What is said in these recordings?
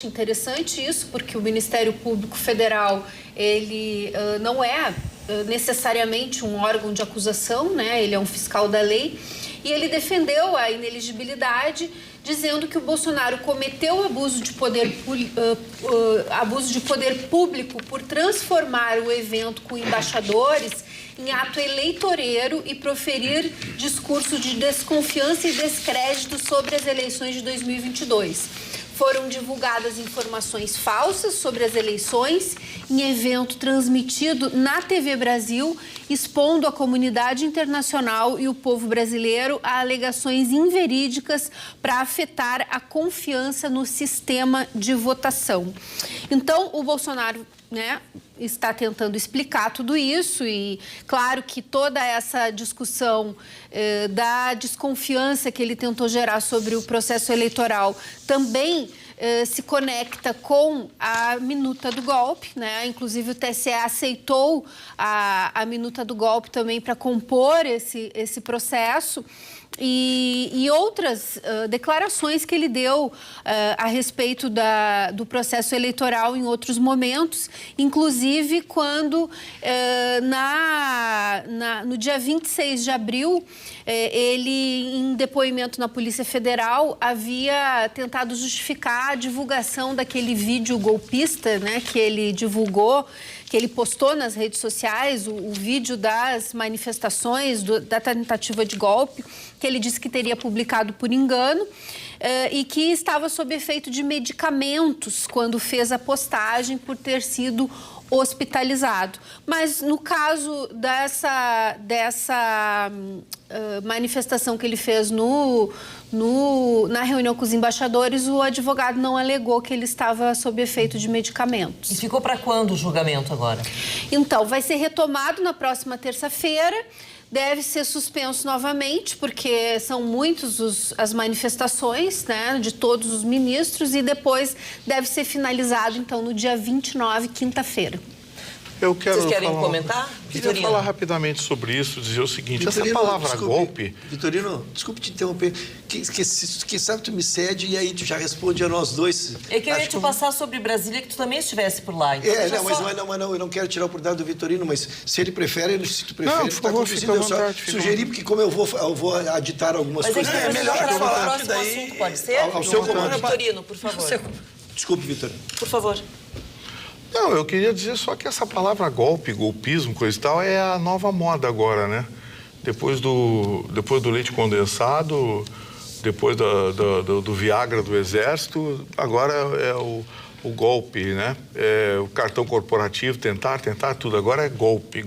Interessante isso, porque o Ministério Público Federal, ele não é necessariamente um órgão de acusação, né? Ele é um fiscal da lei, e ele defendeu a ineligibilidade, dizendo que o Bolsonaro cometeu abuso de poder público por transformar o evento com embaixadores em ato eleitoreiro e proferir discurso de desconfiança e descrédito sobre as eleições de 2022. Foram divulgadas informações falsas sobre as eleições em evento transmitido na TV Brasil, expondo a comunidade internacional e o povo brasileiro a alegações inverídicas para afetar a confiança no sistema de votação. Então, o Bolsonaro, né, está tentando explicar tudo isso e, claro, que toda essa discussão da desconfiança que ele tentou gerar sobre o processo eleitoral também se conecta com a minuta do golpe, né? Inclusive o TSE aceitou a minuta do golpe também para compor esse processo. E outras declarações que ele deu a respeito do processo eleitoral em outros momentos, inclusive quando no dia 26 de abril, ele, em depoimento na Polícia Federal, havia tentado justificar a divulgação daquele vídeo golpista, né, que ele divulgou, que ele postou nas redes sociais, o vídeo das manifestações, da tentativa de golpe, que ele disse que teria publicado por engano e que estava sob efeito de medicamentos quando fez a postagem por ter sido hospitalizado. Mas no caso dessa manifestação que ele fez na reunião com os embaixadores, o advogado não alegou que ele estava sob efeito de medicamentos. E ficou para quando o julgamento agora? Então, vai ser retomado na próxima terça-feira. Deve ser suspenso novamente, porque são muitas as manifestações, né, de todos os ministros, e depois deve ser finalizado, então, no dia 29, quinta-feira. Vocês querem comentar? Queria falar rapidamente sobre isso, dizer o seguinte, Vitorino, essa palavra golpe... Vitorino, desculpe te interromper, que sabe tu me cede e aí tu já responde a nós dois. É que eu ia te passar sobre Brasília, que tu também estivesse por lá. Então mas eu não quero tirar a oportunidade do Vitorino, mas se ele prefere, se tu prefere, por favor, fica à vontade, eu só sugeri, porque como eu vou aditar algumas coisas... Mas é melhor para falar o próximo assunto, pode ser? Ao seu comando. Vitorino, por favor. Desculpe, Vitorino. Por favor. Não, eu queria dizer só que essa palavra golpe, golpismo, coisa e tal, é a nova moda agora, né? Depois do leite condensado, depois do Viagra do Exército, agora é o golpe, né? É o cartão corporativo, tentar tudo. Agora é golpe.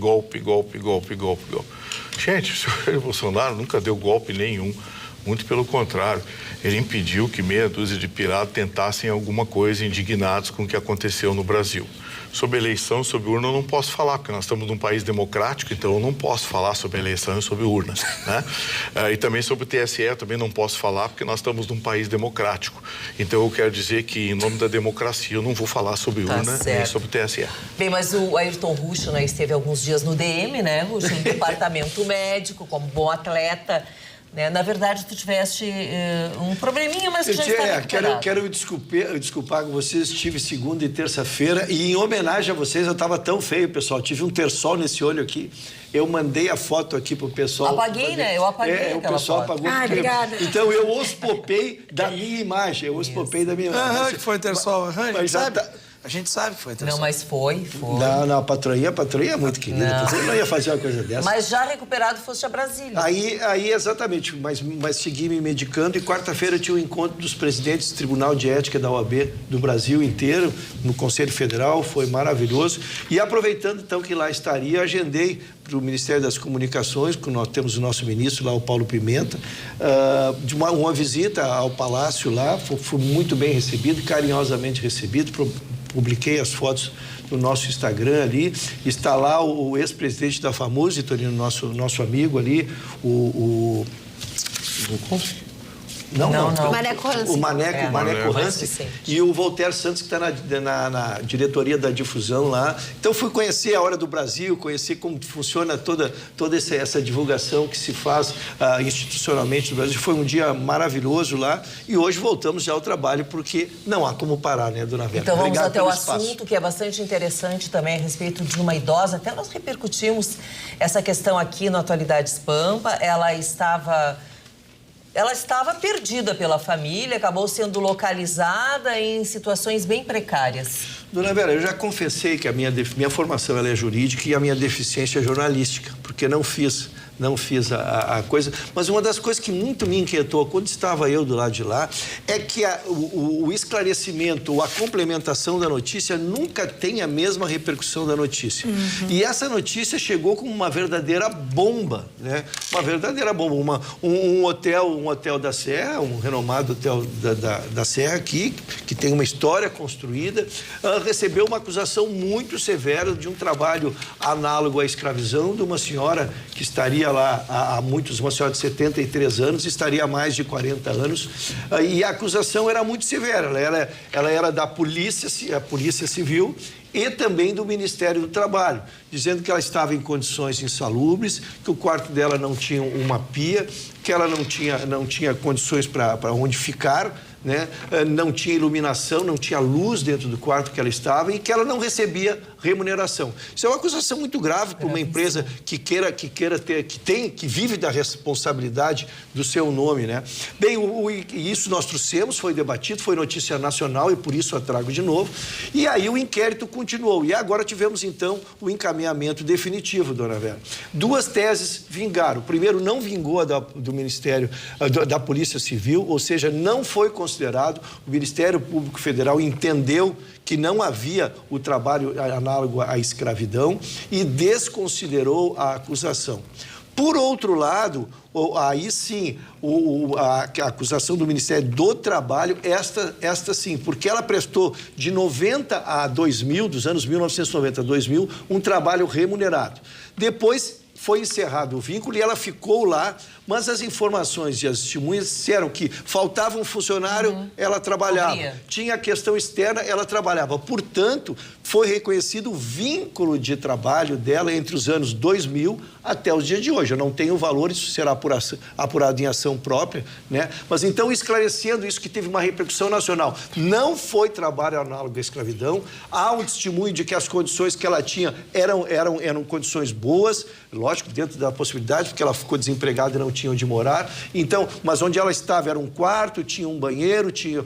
Gente, o senhor Bolsonaro nunca deu golpe nenhum. Muito pelo contrário, ele impediu que meia dúzia de piratas tentassem alguma coisa indignados com o que aconteceu no Brasil. Sobre eleição, sobre urna, eu não posso falar, porque nós estamos num país democrático, então eu não posso falar sobre eleição e sobre urna, né? E também sobre o TSE, eu também não posso falar, porque nós estamos num país democrático. Então eu quero dizer que, em nome da democracia, eu não vou falar sobre urna nem sobre o TSE. Bem, mas o Ayrton Ruschel, né, esteve alguns dias no DM, né, Ruschel, no departamento médico, como bom atleta. Né? Na verdade, tu tiveste um probleminha, mas tu já está recuperado. Quero me desculpar com vocês. Tive segunda e terça-feira e, em homenagem a vocês, eu estava tão feio, pessoal. Tive um terçol nesse olho aqui. Eu mandei a foto aqui pro pessoal. Apaguei, né? Eu apaguei o pessoal apagou. Obrigada. Então, eu os popei da minha imagem. Que foi terçol. A gente sabe que foi terçol. Não, mas foi. Não, a patroinha é muito querida. Você não ia fazer uma coisa dessa. Mas já recuperado, foste a Brasília. Aí exatamente, mas segui me medicando e quarta-feira tinha um encontro dos presidentes do Tribunal de Ética da OAB do Brasil inteiro, no Conselho Federal, foi maravilhoso. E aproveitando então que lá estaria, agendei para o Ministério das Comunicações, que nós temos o nosso ministro lá, o Paulo Pimenta, de uma visita ao Palácio lá, foi muito bem recebido, carinhosamente recebido. Publiquei as fotos no nosso Instagram ali. Está lá o ex-presidente da FAMURS, Vitorino, nosso amigo ali, Não. Maneco Hansen. O Maneco Hansen e o Voltaire Santos, que está na diretoria da difusão lá. Então, fui conhecer a Hora do Brasil, conhecer como funciona toda essa divulgação que se faz institucionalmente no Brasil. Foi um dia maravilhoso lá e hoje voltamos já ao trabalho, porque não há como parar, né, dona Vera? Então, vamos até o assunto, que é bastante interessante também, a respeito de uma idosa. Até nós repercutimos essa questão aqui no Atualidades Pampa. Ela estava perdida pela família, acabou sendo localizada em situações bem precárias. Dona Vera, eu já confessei que a minha formação ela é jurídica e a minha deficiência é jornalística, porque não fiz a coisa. Mas uma das coisas que muito me inquietou quando estava eu do lado de lá é que o esclarecimento ou a complementação da notícia nunca tem a mesma repercussão da notícia. E essa notícia chegou como uma verdadeira bomba, né? Uma verdadeira bomba. Um hotel da Serra, um renomado hotel da Serra aqui, que tem uma história construída, recebeu uma acusação muito severa de um trabalho análogo à escravidão de uma senhora que estaria lá uma senhora de 73 anos, estaria há mais de 40 anos, e a acusação era muito severa. Ela era da Polícia Civil e também do Ministério do Trabalho, dizendo que ela estava em condições insalubres, que o quarto dela não tinha uma pia, que ela não tinha condições para onde ficar, né? Não tinha iluminação, não tinha luz dentro do quarto que ela estava e que ela não recebia remuneração. Isso é uma acusação muito grave para uma empresa que vive da responsabilidade do seu nome, né? Bem, isso nós trouxemos, foi debatido, foi notícia nacional e por isso eu trago de novo. E aí o inquérito continuou. E agora tivemos, então, o encaminhamento definitivo, dona Vera. 2 teses vingaram. Primeiro, não vingou a do Ministério, da Polícia Civil, ou seja, não foi considerado. O Ministério Público Federal entendeu que não havia o trabalho análogo à escravidão e desconsiderou a acusação. Por outro lado, aí sim, a acusação do Ministério do Trabalho, esta sim, porque ela prestou de 90 a 2000, dos anos 1990 a 2000, um trabalho remunerado. Depois foi encerrado o vínculo e ela ficou lá, mas as informações e as testemunhas disseram que faltava um funcionário, ela trabalhava. Tinha a questão externa, ela trabalhava. Portanto, foi reconhecido o vínculo de trabalho dela entre os anos 2000 até os dias de hoje. Eu não tenho valor, isso será apurado em ação própria, né? Mas então, esclarecendo isso que teve uma repercussão nacional, não foi trabalho análogo à escravidão, há um testemunho de que as condições que ela tinha eram condições boas, lógico, dentro da possibilidade, porque ela ficou desempregada e não tinha onde morar. Então, mas onde ela estava era um quarto, tinha um banheiro, tinha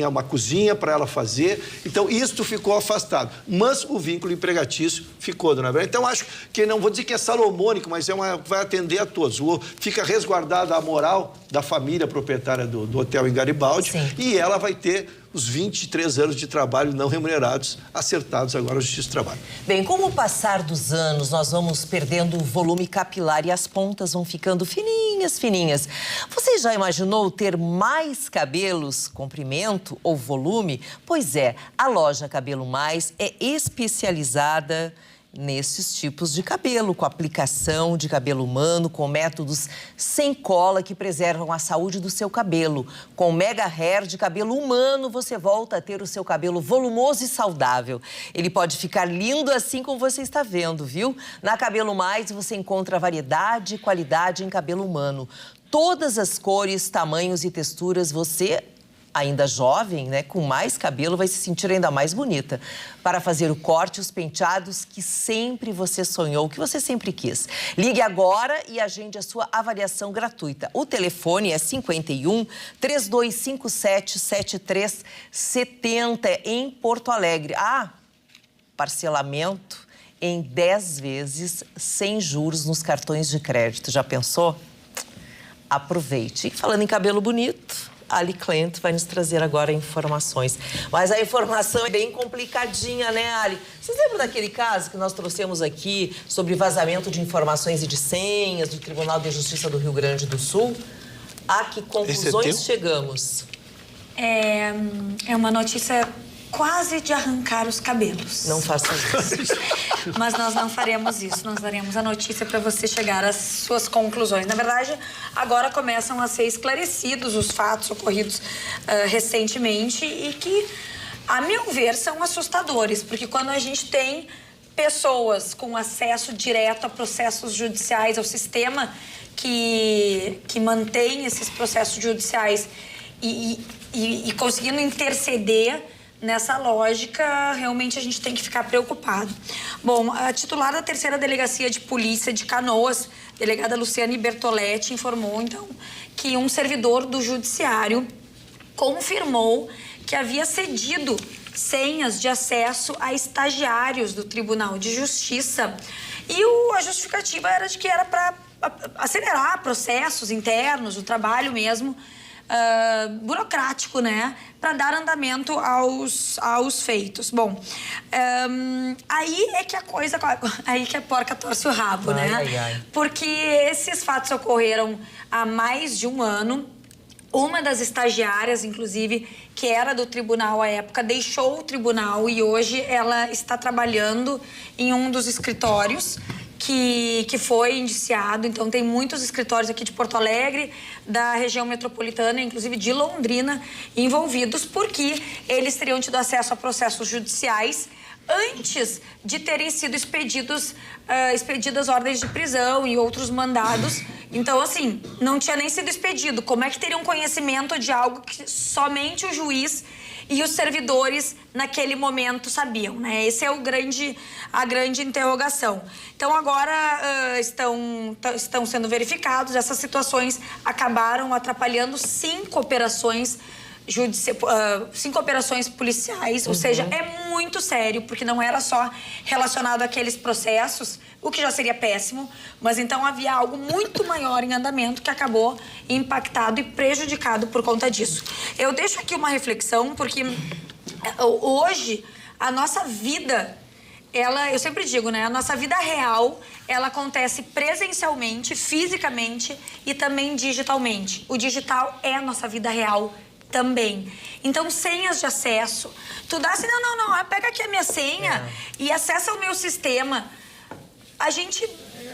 uma cozinha para ela fazer. Então, isto ficou afastado. Mas o vínculo empregatício ficou, dona Vera. Então, acho que, não vou dizer que é salomônico, mas vai atender a todos. Fica resguardada a moral da família proprietária do hotel em Garibaldi. Sim. E ela vai ter os 23 anos de trabalho não remunerados acertados agora na Justiça do Trabalho. Bem, com o passar dos anos, nós vamos perdendo o volume capilar e as pontas vão ficando fininhas, fininhas. Você já imaginou ter mais cabelos, comprimento ou volume? Pois é, a loja Cabelo Mais é especializada nesses tipos de cabelo, com aplicação de cabelo humano, com métodos sem cola que preservam a saúde do seu cabelo. Com Mega Hair de cabelo humano, você volta a ter o seu cabelo volumoso e saudável. Ele pode ficar lindo assim como você está vendo, viu? Na Cabelo Mais você encontra variedade e qualidade em cabelo humano. Todas as cores, tamanhos e texturas, você ainda jovem, né, com mais cabelo, vai se sentir ainda mais bonita. Para fazer o corte e os penteados que sempre você sonhou, que você sempre quis. Ligue agora e agende a sua avaliação gratuita. O telefone é 51 3257 7370 em Porto Alegre. Parcelamento em 10 vezes sem juros nos cartões de crédito. Já pensou? Aproveite. E falando em cabelo bonito, a Ali Client vai nos trazer agora informações. Mas a informação é bem complicadinha, né, Ali? Vocês lembram daquele caso que nós trouxemos aqui sobre vazamento de informações e de senhas do Tribunal de Justiça do Rio Grande do Sul? A que conclusões chegamos? É uma notícia quase de arrancar os cabelos. Não faça isso. Mas nós não faremos isso, nós daremos a notícia para você chegar às suas conclusões. Na verdade, agora começam a ser esclarecidos os fatos ocorridos recentemente e que, a meu ver, são assustadores, porque quando a gente tem pessoas com acesso direto a processos judiciais, ao sistema que mantém esses processos judiciais e conseguindo interceder nessa lógica, realmente a gente tem que ficar preocupado. Bom, a titular da 3ª Delegacia de Polícia de Canoas, delegada Luciane Bertoletti, informou, então, que um servidor do Judiciário confirmou que havia cedido senhas de acesso a estagiários do Tribunal de Justiça e a justificativa era de que era para acelerar processos internos, o trabalho mesmo burocrático, né? Para dar andamento aos feitos. Bom, aí é que aí que a porca torce o rabo, né? Porque esses fatos ocorreram há mais de um ano. Uma das estagiárias, inclusive, que era do tribunal à época, deixou o tribunal e hoje ela está trabalhando em um dos escritórios que foi indiciado. Então, tem muitos escritórios aqui de Porto Alegre, da região metropolitana, inclusive de Londrina, envolvidos, porque eles teriam tido acesso a processos judiciais antes de terem sido expedidas ordens de prisão e outros mandados. Então, assim, não tinha nem sido expedido. Como é que teriam conhecimento de algo que somente o juiz e os servidores naquele momento sabiam, né? Esse é a grande interrogação. Então, agora estão sendo verificados. Essas situações acabaram atrapalhando 5 operações policiais, ou seja, é muito sério, porque não era só relacionado àqueles processos, o que já seria péssimo, mas então havia algo muito maior em andamento que acabou impactado e prejudicado por conta disso. Eu deixo aqui uma reflexão, porque hoje a nossa vida, eu sempre digo, né, a nossa vida real, ela acontece presencialmente, fisicamente e também digitalmente. O digital é a nossa vida real também. Então, senhas de acesso. Tu dá assim, não, pega aqui a minha senha e acessa o meu sistema. A gente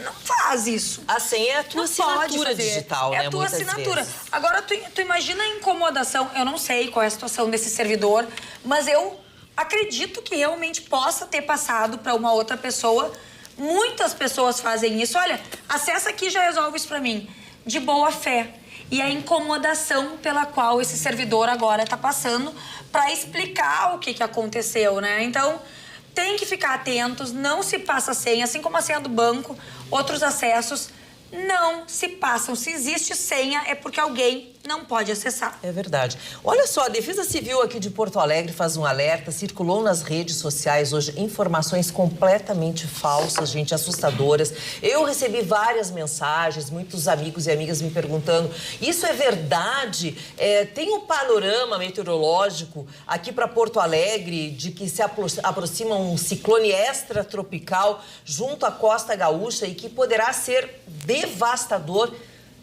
não faz isso. A senha é a tua assinatura digital, né? É a tua assinatura. Agora, tu imagina a incomodação. Eu não sei qual é a situação desse servidor, mas eu acredito que realmente possa ter passado para uma outra pessoa. Muitas pessoas fazem isso. Olha, acessa aqui e já resolve isso para mim. De boa fé. E a incomodação pela qual esse servidor agora está passando para explicar o que aconteceu, né? Então, tem que ficar atentos, não se passa senha, assim como a senha do banco, outros acessos não se passam. Se existe senha, é porque alguém não pode acessar. É verdade. Olha só, a Defesa Civil aqui de Porto Alegre faz um alerta. Circulou nas redes sociais hoje informações completamente falsas, gente, assustadoras. Eu recebi várias mensagens, muitos amigos e amigas me perguntando, isso é verdade? Tem um panorama meteorológico aqui para Porto Alegre de que se aproxima um ciclone extratropical junto à Costa Gaúcha e que poderá ser devastador?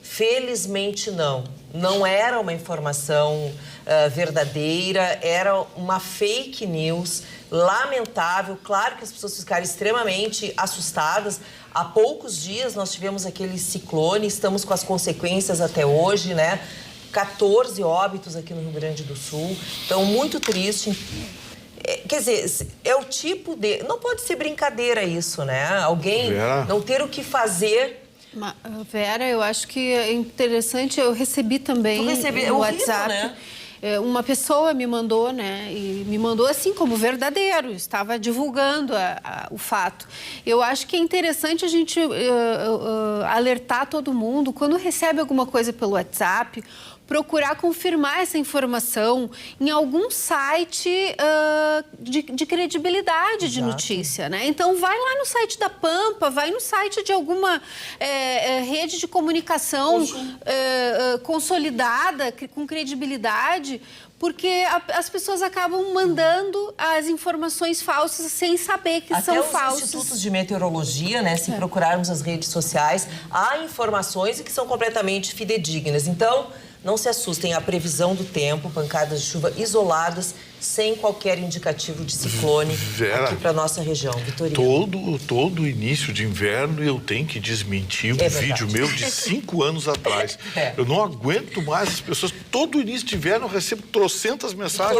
Felizmente não. Não era uma informação verdadeira, era uma fake news lamentável. Claro que as pessoas ficaram extremamente assustadas. Há poucos dias nós tivemos aquele ciclone, estamos com as consequências até hoje, né? 14 óbitos aqui no Rio Grande do Sul. Então, muito triste. Quer dizer, é o tipo de... Não pode ser brincadeira isso, né? Alguém não ter o que fazer... Vera, eu acho que é interessante, eu recebi também no WhatsApp, né? Uma pessoa me mandou, né? E me mandou assim como verdadeiro, estava divulgando o fato. Eu acho que é interessante a gente alertar todo mundo, quando recebe alguma coisa pelo WhatsApp, procurar confirmar essa informação em algum site de credibilidade de notícia, né? Então, vai lá no site da Pampa, vai no site de alguma rede de comunicação consolidada, com credibilidade, porque as pessoas acabam mandando as informações falsas sem saber que são falsas. Até os institutos de meteorologia, né? Se procurarmos as redes sociais, há informações que são completamente fidedignas. Então, não se assustem, a previsão do tempo, pancadas de chuva isoladas, sem qualquer indicativo de ciclone aqui para nossa região, Vitorino. Todo início de inverno eu tenho que desmentir um vídeo meu de 5 anos atrás. Eu não aguento mais as pessoas. Todo início de inverno eu recebo trocentas mensagens.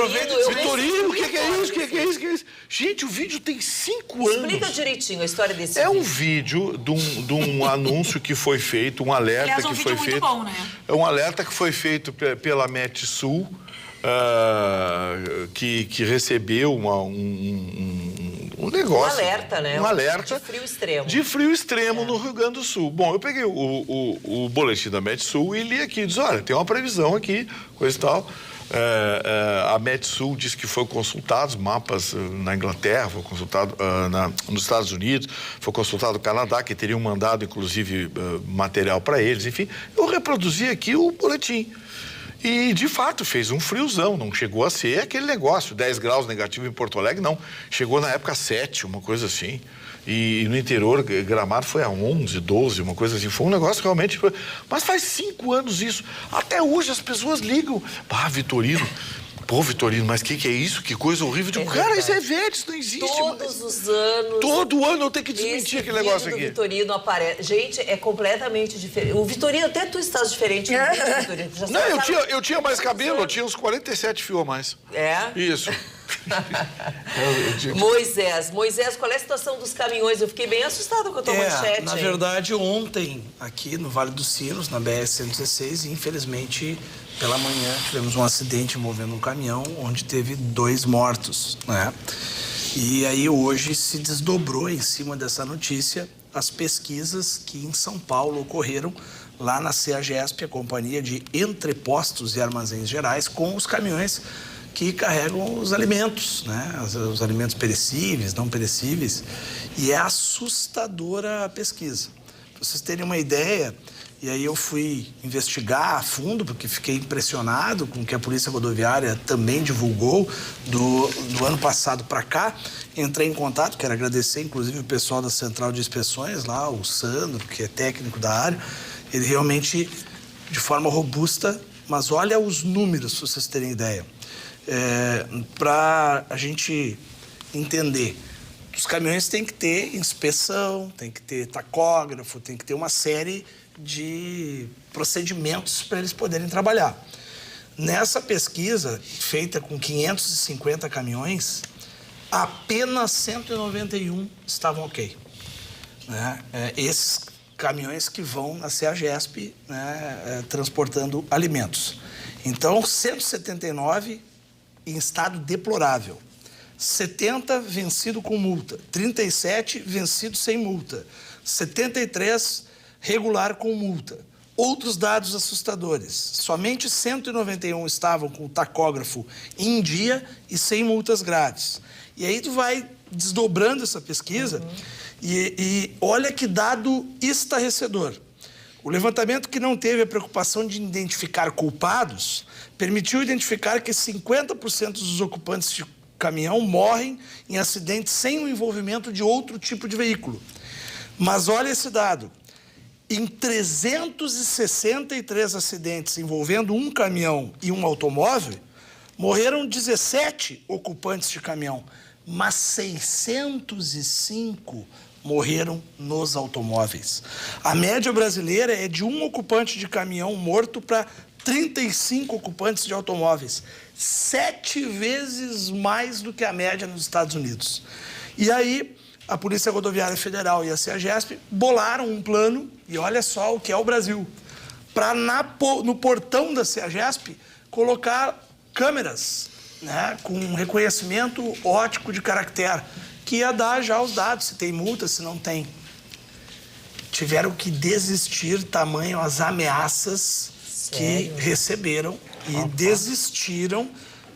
Vitorino, o que é isso? O que é isso? Gente, o vídeo tem 5 anos. Explica direitinho a história desse vídeo. É um vídeo de um anúncio que foi feito, um alerta que foi feito. Bom, né? É um alerta que foi feito pela Metsul. Que recebeu um negócio. Um alerta, né? Um alerta. De frio extremo. De frio extremo no Rio Grande do Sul. Bom, eu peguei o boletim da Metsul e li aqui. Diz, olha, tem uma previsão aqui, coisa e tal. A Metsul diz que foi consultado os mapas na Inglaterra, foi consultado nos Estados Unidos, foi consultado no Canadá, que teriam mandado, inclusive, material para eles. Enfim, eu reproduzi aqui o boletim. E, de fato, fez um friozão, não chegou a ser aquele negócio, 10 graus negativo em Porto Alegre, não. Chegou na época a 7, uma coisa assim. E no interior, Gramado foi a 11, 12, uma coisa assim. Foi um negócio realmente... Mas faz 5 anos isso. Até hoje as pessoas ligam. Vitorino... Pô, Vitorino, mas o que é isso? Que coisa horrível. Eu digo, cara, isso é velho, isso não existe. Todos os anos... Todo ano eu tenho que desmentir aquele negócio aqui. O Vitorino aparece. Gente, é completamente diferente. O Vitorino, até tu estás diferente. Vitorino. Não, eu tinha mais cabelo, eu tinha uns 47 fios a mais. É? Isso. Moisés, qual é a situação dos caminhões? Eu fiquei bem assustada com a tua manchete. Na verdade, ontem, aqui no Vale dos Sinos, na BR-116, infelizmente, pela manhã, tivemos um acidente envolvendo um caminhão, onde teve 2 mortos, né? E aí, hoje, se desdobrou em cima dessa notícia as pesquisas que em São Paulo ocorreram lá na CEAGESP, a Companhia de Entrepostos e Armazéns Gerais, com os caminhões que carregam os alimentos, né? Os alimentos perecíveis, não perecíveis. E é assustadora a pesquisa. Para vocês terem uma ideia, e aí eu fui investigar a fundo, porque fiquei impressionado com o que a Polícia Rodoviária também divulgou do ano passado para cá. Entrei em contato, quero agradecer inclusive o pessoal da Central de Inspeções lá, o Sandro, que é técnico da área. Ele realmente, de forma robusta, mas olha os números, se vocês terem ideia. Para a gente entender, os caminhões têm que ter inspeção, tem que ter tacógrafo, tem que ter uma série de procedimentos para eles poderem trabalhar. Nessa pesquisa, feita com 550 caminhões, apenas 191 estavam ok. Né? Esses caminhões que vão na CEAGESP, né, transportando alimentos. Então, 179 em estado deplorável, 70 vencido com multa, 37 vencido sem multa, 73 regular com multa. Outros dados assustadores, somente 191 estavam com o tacógrafo em dia e sem multas grátis. E aí tu vai desdobrando essa pesquisa e olha que dado estarrecedor. O levantamento, que não teve a preocupação de identificar culpados, permitiu identificar que 50% dos ocupantes de caminhão morrem em acidentes sem o envolvimento de outro tipo de veículo. Mas olha esse dado. Em 363 acidentes envolvendo um caminhão e um automóvel, morreram 17 ocupantes de caminhão, mas 605 morreram nos automóveis. A média brasileira é de um ocupante de caminhão morto para 35 ocupantes de automóveis. 7 vezes mais do que a média nos Estados Unidos. E aí, a Polícia Rodoviária Federal e a CEAGESP bolaram um plano, e olha só o que é o Brasil, para no portão da CEAGESP colocar câmeras, né, com reconhecimento óptico de caractere, que ia dar já os dados, se tem multa, se não tem. Tiveram que desistir, tamanho as ameaças que receberam, e desistiram.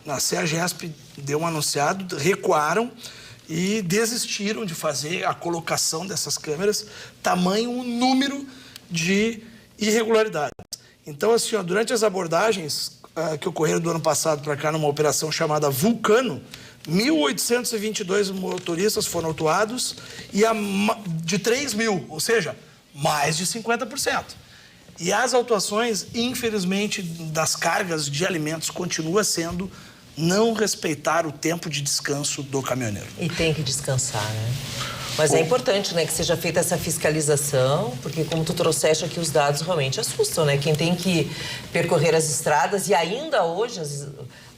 A CEAGESP deu um anunciado, recuaram e desistiram de fazer a colocação dessas câmeras, tamanho o número de irregularidades. Então, assim, ó, durante as abordagens que ocorreram do ano passado para cá, numa operação chamada Vulcano, 1.822 motoristas foram autuados e de 3.000, ou seja, mais de 50%. E as autuações, infelizmente, das cargas de alimentos continua sendo não respeitar o tempo de descanso do caminhoneiro. E tem que descansar, né? Mas é importante, né, que seja feita essa fiscalização, porque como tu trouxeste aqui, os dados realmente assustam, né? Quem tem que percorrer as estradas e ainda hoje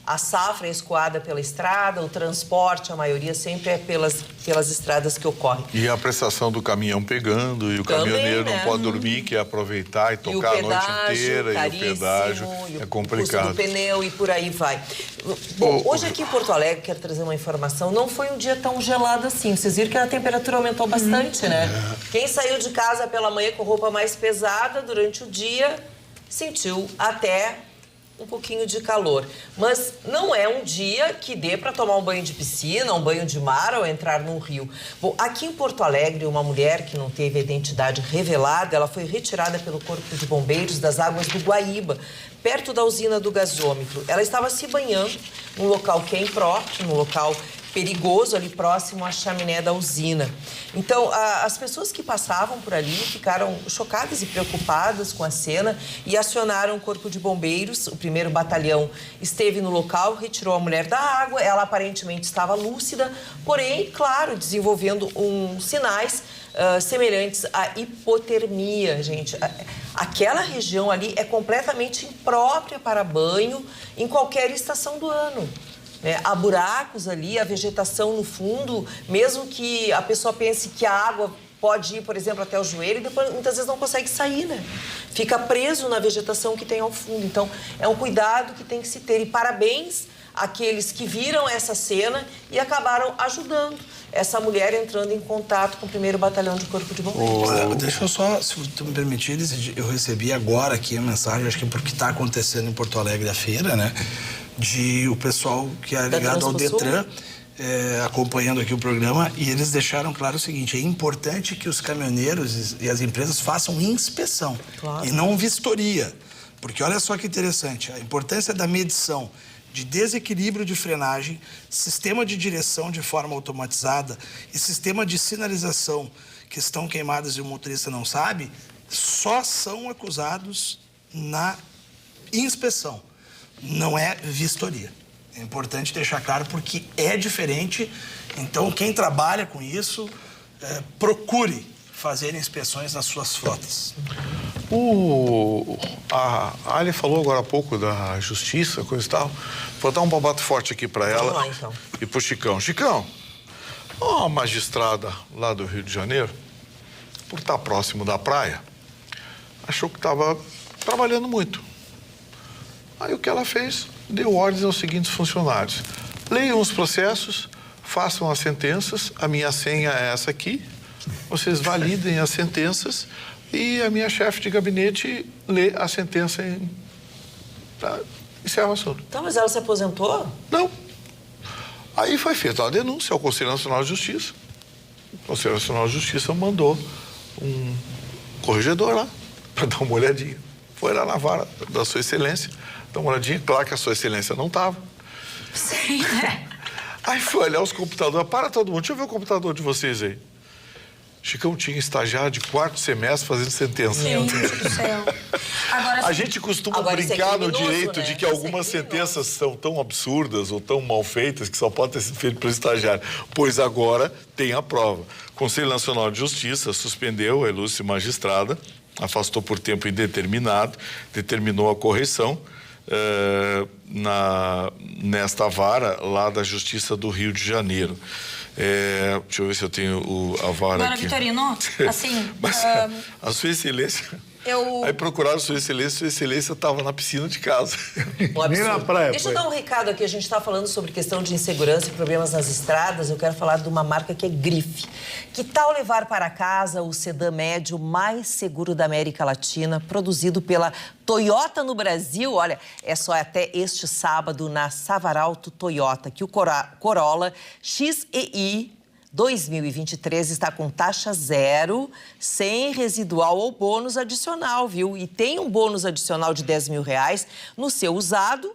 a safra é escoada pela estrada, o transporte, a maioria sempre é pelas estradas que ocorrem. E a prestação do caminhão pegando, e o Também, caminhoneiro né? não pode dormir, quer aproveitar e tocar a noite inteira, e o pedágio é complicado. O custo do pneu e por aí vai. Bom, hoje aqui em Porto Alegre, quero trazer uma informação, não foi um dia tão gelado assim. Vocês viram que a temperatura aumentou bastante, né? Quem saiu de casa pela manhã com roupa mais pesada, durante o dia, sentiu até um pouquinho de calor. Mas não é um dia que dê para tomar um banho de piscina, um banho de mar ou entrar num rio. Bom, aqui em Porto Alegre, uma mulher que não teve a identidade revelada, ela foi retirada pelo Corpo de Bombeiros das águas do Guaíba, perto da usina do gasômetro. Ela estava se banhando num local que é impróprio, num local perigoso, ali próximo à chaminé da usina. Então, as pessoas que passavam por ali ficaram chocadas e preocupadas com a cena e acionaram o Corpo de Bombeiros. O 1º Batalhão esteve no local, retirou a mulher da água. Ela aparentemente estava lúcida, porém, claro, desenvolvendo sinais semelhantes à hipotermia, gente. Aquela região ali é completamente imprópria para banho em qualquer estação do ano. Há buracos ali, a vegetação no fundo, mesmo que a pessoa pense que a água pode ir, por exemplo, até o joelho, e depois muitas vezes não consegue sair, né? Fica preso na vegetação que tem ao fundo. Então, é um cuidado que tem que se ter. E parabéns àqueles que viram essa cena e acabaram ajudando essa mulher entrando em contato com o 1º Batalhão de Corpo de Bombeiros. Deixa eu só, se tu me permitir, eu recebi agora aqui a mensagem, acho que porque está acontecendo em Porto Alegre a feira, né? De o pessoal que é ligado ao Detran, acompanhando aqui o programa, e eles deixaram claro o seguinte: é importante que os caminhoneiros e as empresas façam inspeção, claro, e não vistoria. Porque olha só que interessante, a importância da medição de desequilíbrio de frenagem, sistema de direção de forma automatizada e sistema de sinalização que estão queimadas e o motorista não sabe, só são acusados na inspeção. Não é vistoria. É importante deixar claro porque é diferente. Então, quem trabalha com isso, procure fazer inspeções nas suas frotas. A Ali falou agora há pouco da justiça, coisa e tal. Vou dar um babato forte aqui para ela. Vamos lá, então. E pro Chicão. Chicão, uma magistrada lá do Rio de Janeiro, por estar próximo da praia, achou que estava trabalhando muito. Aí o que ela fez? Deu ordens aos seguintes funcionários: leiam os processos, façam as sentenças, a minha senha é essa aqui, vocês validem as sentenças e a minha chefe de gabinete lê a sentença pra encerrar o assunto. Tá, mas ela se aposentou? Não. Aí foi feita a denúncia ao Conselho Nacional de Justiça. O Conselho Nacional de Justiça mandou um corregedor lá para dar uma olhadinha. Foi lá na vara da Sua Excelência, dar uma olhadinha. Claro que a Sua Excelência não estava. Sim, né? Aí foi olhar os computadores. Para todo mundo, deixa eu ver o computador de vocês aí. Chicão tinha estagiário de 4º semestre fazendo sentença. Gente do céu. Agora, A gente costuma brincar no direito, né, de que algumas sentenças são tão absurdas ou tão mal feitas que só pode ter sido feito pelo estagiário. Pois agora tem a prova. O Conselho Nacional de Justiça suspendeu a ilustre magistrada, afastou por tempo indeterminado, determinou a correção nesta vara lá da Justiça do Rio de Janeiro. Deixa eu ver se eu tenho a vara agora, aqui. Vitorino, assim... Mas a Sua Excelência... Eu... Aí procuraram Sua Excelência estava na piscina de casa. Nem na praia. Deixa eu dar um recado aqui. A gente está falando sobre questão de insegurança e problemas nas estradas. Eu quero falar de uma marca que é Grife. Que tal levar para casa o sedã médio mais seguro da América Latina, produzido pela Toyota no Brasil? Olha, é só até este sábado na Savaralto Toyota, que o Corolla XEI 2023 está com taxa zero, sem residual ou bônus adicional, viu? E tem um bônus adicional de R$10.000 no seu usado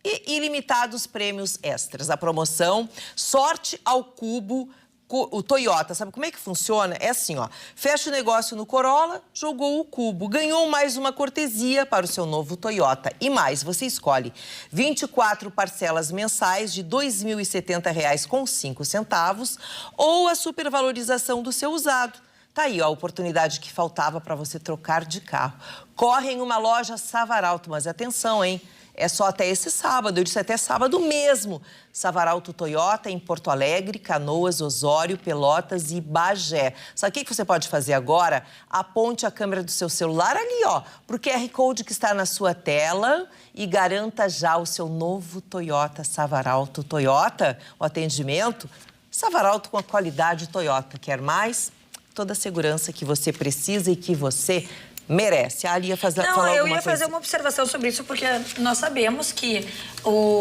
e ilimitados prêmios extras. A promoção Sorte ao Cubo o Toyota, sabe como é que funciona? É assim, ó, fecha o negócio no Corolla, jogou o cubo, ganhou mais uma cortesia para o seu novo Toyota. E mais, você escolhe 24 parcelas mensais de R$ 2.070,05 ou a supervalorização do seu usado. Tá aí, ó, a oportunidade que faltava para você trocar de carro. Corre em uma loja Savaralto, mas atenção, hein? É só até esse sábado, eu disse até sábado mesmo. Savaralto Toyota em Porto Alegre, Canoas, Osório, Pelotas e Bagé. Sabe o que você pode fazer agora? Aponte a câmera do seu celular ali, ó, pro QR Code que está na sua tela e garanta já o seu novo Toyota Savaralto Toyota. O atendimento, Savaralto com a qualidade Toyota. Quer mais? Toda a segurança que você precisa e que você merece. A Ali ia fazer eu ia fazer uma observação sobre isso, porque nós sabemos que,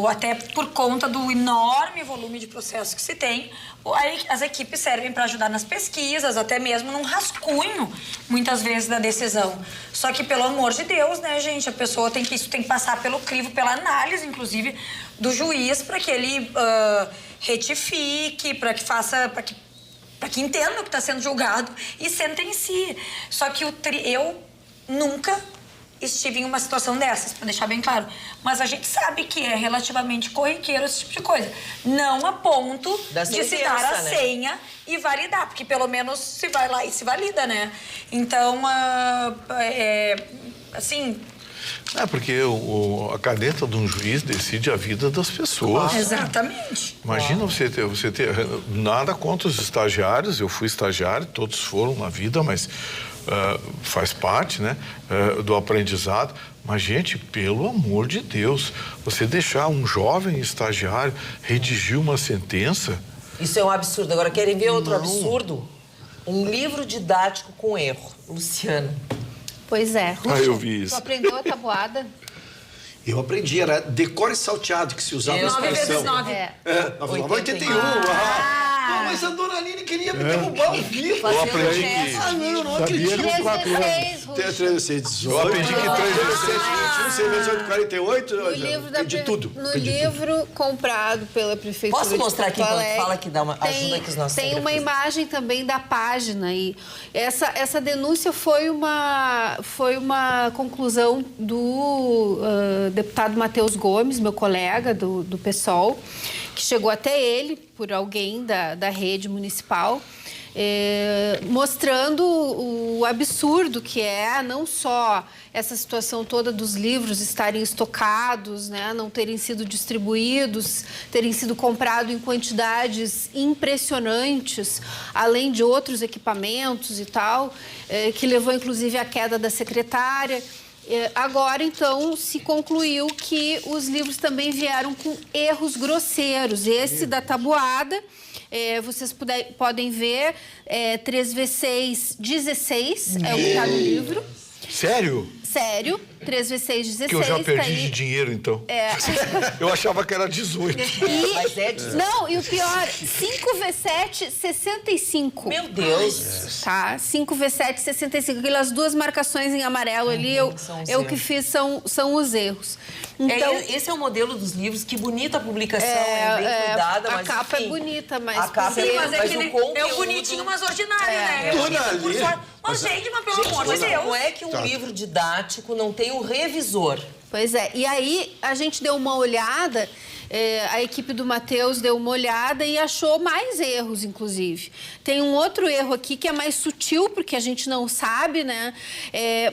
até por conta do enorme volume de processos que se tem, as equipes servem para ajudar nas pesquisas, até mesmo num rascunho, muitas vezes, da decisão. Só que, pelo amor de Deus, né, gente, a pessoa isso tem que passar pelo crivo, pela análise, inclusive, do juiz, para que ele retifique, para que entenda o que está sendo julgado e sentencie. Só que eu nunca estive em uma situação dessas, para deixar bem claro. Mas a gente sabe que é relativamente corriqueiro esse tipo de coisa. Não a ponto de se dar a senha e validar, porque pelo menos se vai lá e se valida, né? Então, assim... É, porque a caneta de um juiz decide a vida das pessoas. Exatamente. Imagina você ter... Nada contra os estagiários, eu fui estagiário, todos foram na vida, mas faz parte, né, do aprendizado. Mas, gente, pelo amor de Deus, você deixar um jovem estagiário redigir uma sentença... Isso é um absurdo. Agora, querem ver outro absurdo? Um livro didático com erro. Luciana. Pois é. Eu vi isso. Tu aprendeu a tabuada? Eu aprendi, era decore salteado que se usava na 9 expressão. vezes 9. 81. Mas a dona Aline queria me derrubar o vivo. Eu aprendi que... Não acredito. 16, 18. Eu aprendi que 3 vezes 7, 48, de tudo. No livro comprado pela Prefeitura Posso mostrar aqui de Porto enquanto Alegre, fala que dá uma ajuda aqui os nossos tem uma imagem também da página. E essa denúncia foi uma conclusão do deputado Matheus Gomes, meu colega do PSOL, que chegou até ele por alguém da rede municipal, mostrando o absurdo que é não só essa situação toda dos livros estarem estocados, né, não terem sido distribuídos, terem sido comprados em quantidades impressionantes, além de outros equipamentos e tal, que levou inclusive à queda da secretária. Agora, então, se concluiu que os livros também vieram com erros grosseiros. Esse da tabuada, vocês podem ver, 3x6, 16, é o que está no livro. Sério? Sério, 3x6, 16. Que eu já perdi tá aí. de dinheiro, então. Eu achava que era 18. Mas é 18. Não, e o pior, 5x7, 65. Meu Deus. Tá, 5x7, 65. Aquelas duas marcações em amarelo ali, eu que fiz são os erros. Então, esse é o modelo dos livros, que bonita a publicação, é bem cuidada, mas a capa enfim, é bonita, mas... a capa Sim, mas é que o conteúdo... é o bonitinho, mas ordinário, né? Dona Aline. Mas, gente, mas pelo amor de Deus. Não é que um livro didático não tem um revisor. Pois é, e aí a gente deu uma olhada, a equipe do Matheus deu uma olhada e achou mais erros, inclusive. Tem um outro erro aqui que é mais sutil, porque a gente não sabe, né?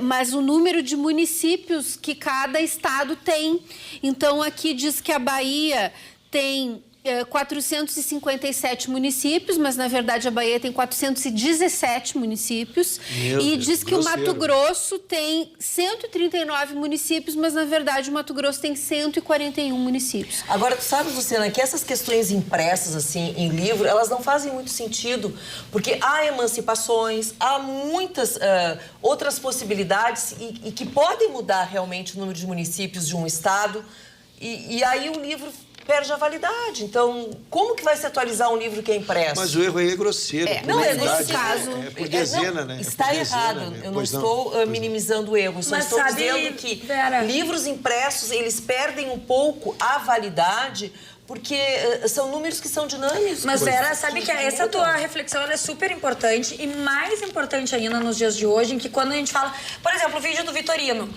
Mas o número de municípios que cada estado tem. Então, aqui diz que a Bahia tem 457 municípios, mas na verdade a Bahia tem 417 municípios. E diz que o Mato Grosso tem 139 municípios, mas na verdade o Mato Grosso tem 141 municípios. Agora, tu sabe, Luciana, que essas questões impressas, assim, em livro, elas não fazem muito sentido, porque há emancipações, há muitas outras possibilidades e que podem mudar realmente o número de municípios de um estado, e aí o livro perde a validade. Então, como que vai se atualizar um livro que é impresso? Mas o erro aí é grosseiro. Não, nesse caso... É por dezena, né? Está errado. Eu não estou minimizando o erro. Só estou dizendo que livros impressos, eles perdem um pouco a validade porque são números que são dinâmicos. Mas, Vera, sabe que essa tua reflexão ela é super importante e mais importante ainda nos dias de hoje, em que quando a gente fala... Por exemplo, o vídeo do Vitorino,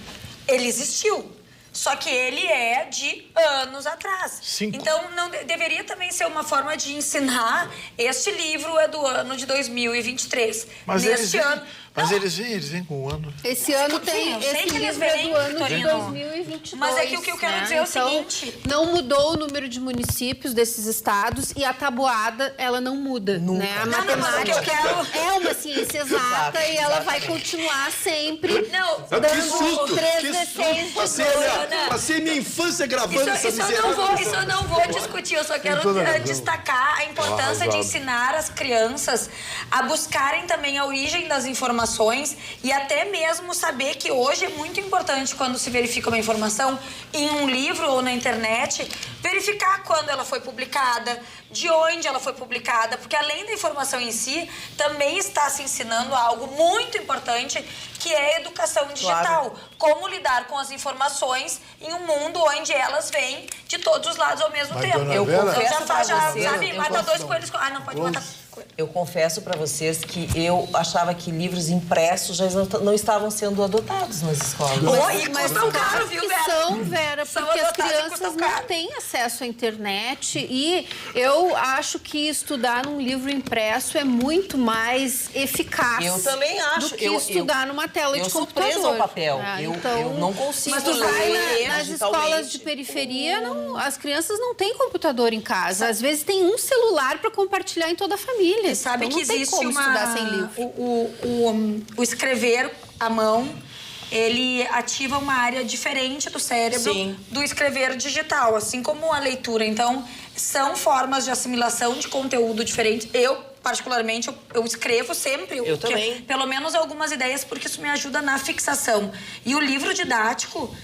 ele existiu. Só que ele é de anos atrás. 5. Então, não deveria também ser uma forma de ensinar. Este livro é do ano de 2023. Mas Neste ano... Mas eles vêm com o ano. Esse ano tem, eu sei esse que eles livro é vêm, do ano de Vitorino. 2022. Mas é que o que eu quero dizer é o seguinte... Não mudou o número de municípios desses estados e a tabuada, ela não muda, né? A Não, mas o que matemática eu quero... é uma ciência exata e ela vai continuar sempre Não, dando Que susto! 3 Que D6 de Passei, Ana. passei minha infância gravando essa Isso miserável. eu não vou discutir, eu só quero destacar a importância de ensinar as crianças a buscarem também a origem das informações e até mesmo saber que hoje é muito importante, quando se verifica uma informação em um livro ou na internet, verificar quando ela foi publicada, de onde ela foi publicada, porque além da informação em si, também está se ensinando algo muito importante, que é a educação digital. Como lidar com as informações em um mundo onde elas vêm de todos os lados ao mesmo tempo. Eu confesso pra vocês, sabe, mata dois coelhos... Ah, não pode matar... Eu confesso para vocês que eu achava que livros impressos já não estavam sendo adotados nas escolas. E custam caro, viu, Vera? São, Vera, São porque as adotados e crianças custam não caro. têm acesso à internet e eu acho que estudar num livro impresso é muito mais eficaz. Eu também acho. Do que estudar numa tela de computador. Eu sou presa ao papel. Então, eu não consigo mas tu vai ler nas digitalmente. escolas de periferia, as crianças não têm computador em casa. Às vezes tem um celular para compartilhar em toda a família. E sabe então, que não tem existe como uma... estudar sem livro. O escrever à mão, ele ativa uma área diferente do cérebro do escrever digital, assim como a leitura. Então, são formas de assimilação de conteúdo diferentes. Eu, particularmente, eu escrevo sempre. Eu também. Pelo menos algumas ideias, porque isso me ajuda na fixação. E o livro didático...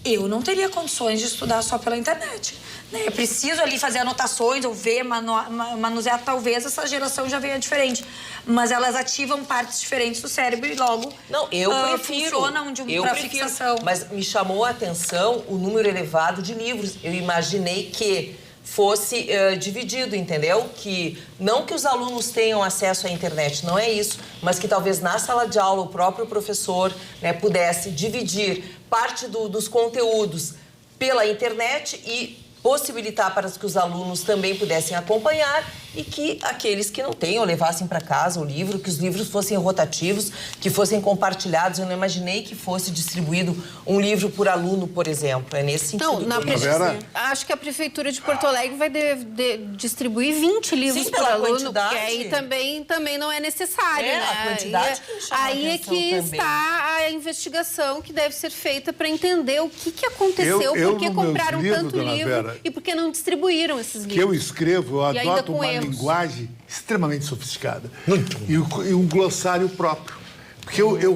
Eu não teria condições de estudar só pela internet. Né? É preciso ali fazer anotações ou ver, manusear. Talvez essa geração já venha diferente. Mas elas ativam partes diferentes do cérebro e logo funcionam para fixação. Mas me chamou a atenção o número elevado de livros. Eu imaginei que fosse dividido, entendeu? Que não que os alunos tenham acesso à internet, não é isso, mas que talvez na sala de aula o próprio professor, né, pudesse dividir parte dos conteúdos pela internet e possibilitar para que os alunos também pudessem acompanhar e que aqueles que não tenham levassem para casa o livro, que os livros fossem rotativos, que fossem compartilhados. Eu não imaginei que fosse distribuído um livro por aluno, por exemplo. É nesse sentido. Não, acho que a Prefeitura de Porto Alegre vai distribuir 20 livros por aluno, porque aí também não é necessário, né? A quantidade que me chama aí a é atenção que também. está a investigação que deve ser feita para entender o que aconteceu, por que nos meus compraram livros, tanto dona livro Vera, e por que não distribuíram esses livros. Que eu escrevo, eu E ainda adoto com uma erros. linguagem extremamente sofisticada. E um glossário próprio. Porque eu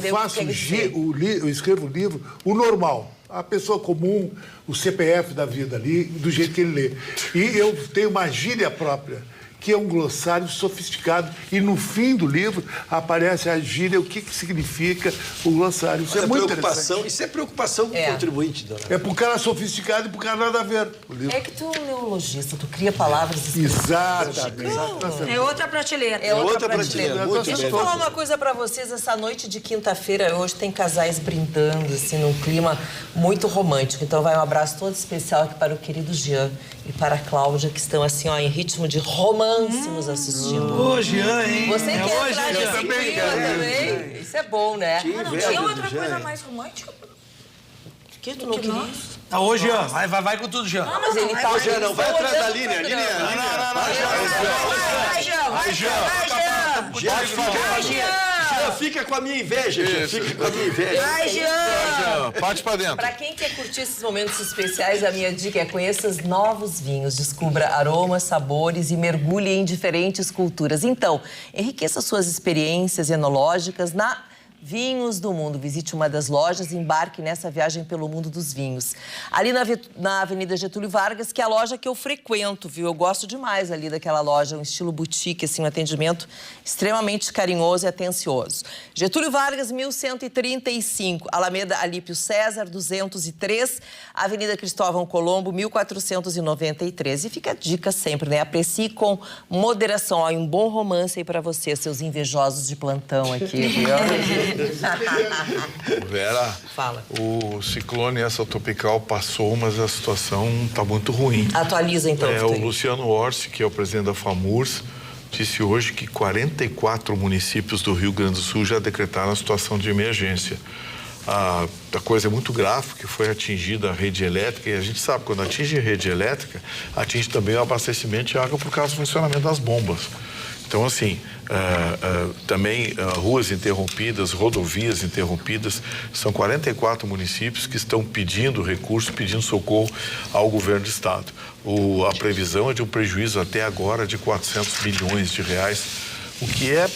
faço eu escrevo o livro, o normal. A pessoa comum, o CPF da vida ali, do jeito que ele lê. E eu tenho uma gíria própria, que é um glossário sofisticado. E no fim do livro aparece a gíria, o que significa o glossário. Isso é muito interessante. Isso é preocupação com o contribuinte, dona. É pro cara sofisticado e pro cara nada a ver. O livro. É que tu é um neologista, tu cria palavras... Exatamente. É outra prateleira. É outra prateleira. Muito Deixa bem. eu falar uma coisa pra vocês. Essa noite de quinta-feira, hoje, tem casais brindando, assim, num clima muito romântico. Então, vai um abraço todo especial aqui para o querido Jean e para a Cláudia, que estão, assim, ó, em ritmo de romance nos assistindo. Ô, Jean, hein? Você quer hoje, entrar Jean. nesse clima também? Isso é bom, né? Não tinha outra coisa mais romântica? Que tu não queria? Ô, Jean, vai com tudo, Jean. Mas ele tá... Ô, Jean, não, vai atrás da Aline. Vai, Jean! Fica com a minha inveja, Jean. Fica com a minha inveja. Vai, Jean! Parte pra dentro. Para quem quer curtir esses momentos especiais, a minha dica é conheça os novos vinhos, descubra aromas, sabores e mergulhe em diferentes culturas. Então, enriqueça suas experiências enológicas na Vinhos do Mundo. Visite uma das lojas e embarque nessa viagem pelo mundo dos vinhos. Ali na Avenida Getúlio Vargas, que é a loja que eu frequento, viu? Eu gosto demais ali daquela loja, um estilo boutique, assim, um atendimento extremamente carinhoso e atencioso. Getúlio Vargas, 1135, Alameda Alípio César, 203, Avenida Cristóvão Colombo, 1493. E fica a dica sempre, né? Aprecie com moderação. Olha, um bom romance aí pra você, seus invejosos de plantão aqui, viu? Vera, fala. O ciclone extratropical passou, mas a situação está muito ruim. Atualiza, então. O Luciano Orsi, que é o presidente da FAMURS, disse hoje que 44 municípios do Rio Grande do Sul já decretaram a situação de emergência. A coisa é muito grave, porque foi atingida a rede elétrica, e a gente sabe, quando atinge a rede elétrica, atinge também o abastecimento de água por causa do funcionamento das bombas. Então, assim, também ruas interrompidas, rodovias interrompidas, são 44 municípios que estão pedindo recursos, pedindo socorro ao governo do estado. A previsão é de um prejuízo até agora de 400 milhões de reais, o que é,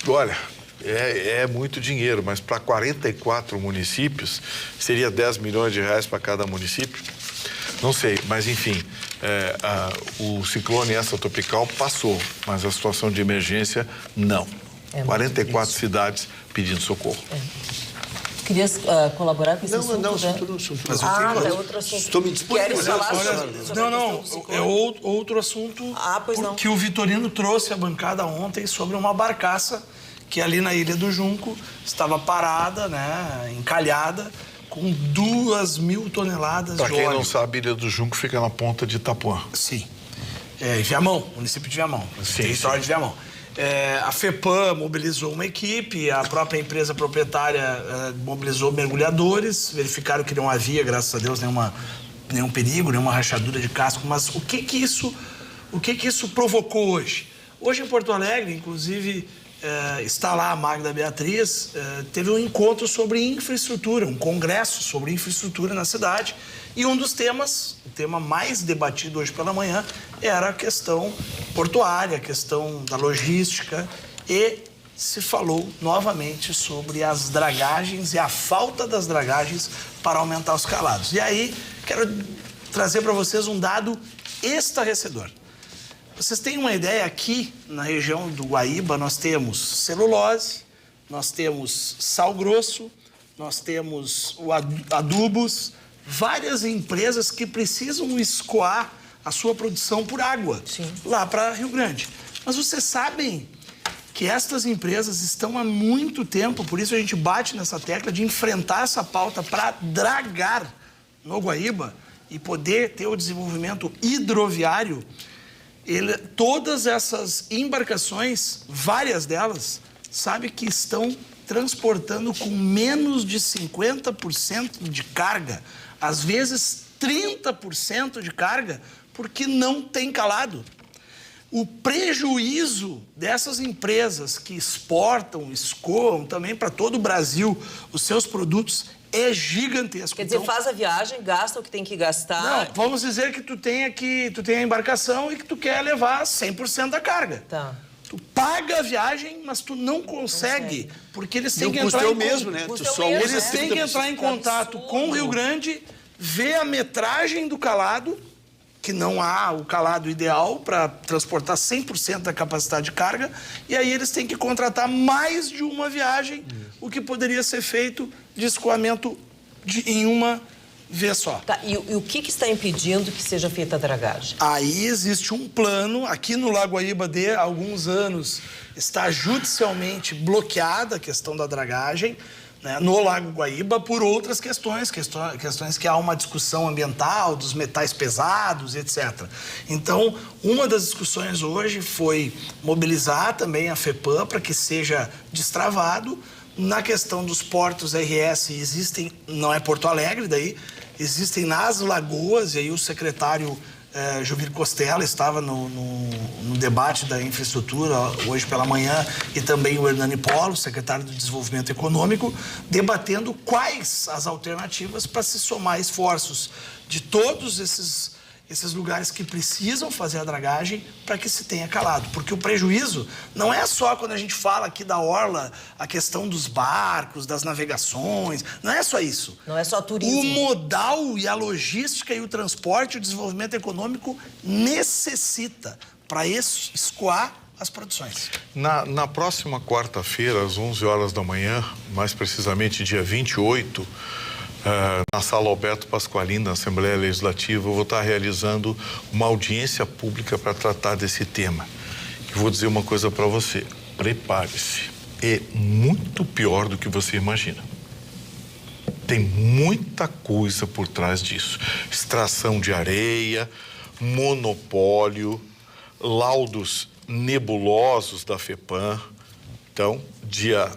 olha, é muito dinheiro, mas para 44 municípios seria 10 milhões de reais para cada município. Não sei, mas enfim, o ciclone extratropical passou, mas a situação de emergência não. 44 cidades pedindo socorro. Querias colaborar com esse assunto? Não, né? assunto. Mas é outro assunto. Estou me Queres falar Não, é outro assunto que o Vitorino trouxe à bancada ontem sobre uma barcaça que ali na Ilha do Junco estava parada, né, encalhada, com 2.000 toneladas de óleo. Para quem não sabe, Ilha do Junco fica na ponta de Itapuã. Sim. Em Viamão, município de Viamão. Território de Viamão. A FEPAM mobilizou uma equipe, a própria empresa proprietária mobilizou mergulhadores, verificaram que não havia, graças a Deus, nenhum perigo, nenhuma rachadura de casco. Mas o que que isso provocou hoje? Hoje em Porto Alegre, inclusive, está lá a Magda Beatriz, teve um encontro sobre infraestrutura, um congresso sobre infraestrutura na cidade, e um dos temas, o tema mais debatido hoje pela manhã, era a questão portuária, a questão da logística, e se falou novamente sobre as dragagens e a falta das dragagens para aumentar os calados. E aí, quero trazer para vocês um dado estarrecedor. Vocês têm uma ideia, aqui na região do Guaíba nós temos celulose, nós temos sal grosso, nós temos adubos, várias empresas que precisam escoar a sua produção por água. Sim. Lá para Rio Grande. Mas vocês sabem que estas empresas estão há muito tempo, por isso a gente bate nessa tecla de enfrentar essa pauta para dragar no Guaíba e poder ter o desenvolvimento hidroviário. Todas essas embarcações, várias delas, sabe que estão transportando com menos de 50% de carga, às vezes 30% de carga, porque não tem calado. O prejuízo dessas empresas que exportam, escoam também para todo o Brasil os seus produtos é gigantesco. Quer dizer, faz a viagem, gasta o que tem que gastar. Não, vamos dizer que tu tem a embarcação e que tu quer levar 100% da carga. Tá. Tu paga a viagem, mas tu não consegue, porque eles têm que entrar eles têm que entrar em contato com o Rio Grande, ver a metragem do calado, que não há o calado ideal para transportar 100% da capacidade de carga, e aí eles têm que contratar mais de uma viagem, o que poderia ser feito de escoamento em uma vez só. Tá, e o que está impedindo que seja feita a dragagem? Aí existe um plano, aqui no Lago Guaíba, de alguns anos, está judicialmente bloqueada a questão da dragagem, né, no Lago Guaíba, por outras questões que há uma discussão ambiental, dos metais pesados, etc. Então, uma das discussões hoje foi mobilizar também a FEPAM para que seja destravado. Na questão dos portos RS, existem, não é Porto Alegre daí, existem nas lagoas, e aí o secretário Juvir Costela estava no debate da infraestrutura hoje pela manhã, e também o Hernani Polo, secretário do Desenvolvimento Econômico, debatendo quais as alternativas para se somar esforços de todos esses lugares que precisam fazer a dragagem para que se tenha calado. Porque o prejuízo não é só quando a gente fala aqui da orla, a questão dos barcos, das navegações, não é só isso. Não é só turismo. O modal e a logística e o transporte, o desenvolvimento econômico necessita para escoar as produções. Na próxima quarta-feira, às 11 horas da manhã, mais precisamente dia 28, na sala Alberto Pasqualini, na Assembleia Legislativa, eu vou estar realizando uma audiência pública para tratar desse tema. E vou dizer uma coisa para você, prepare-se, é muito pior do que você imagina. Tem muita coisa por trás disso. Extração de areia, monopólio, laudos nebulosos da FEPAM. Então, dia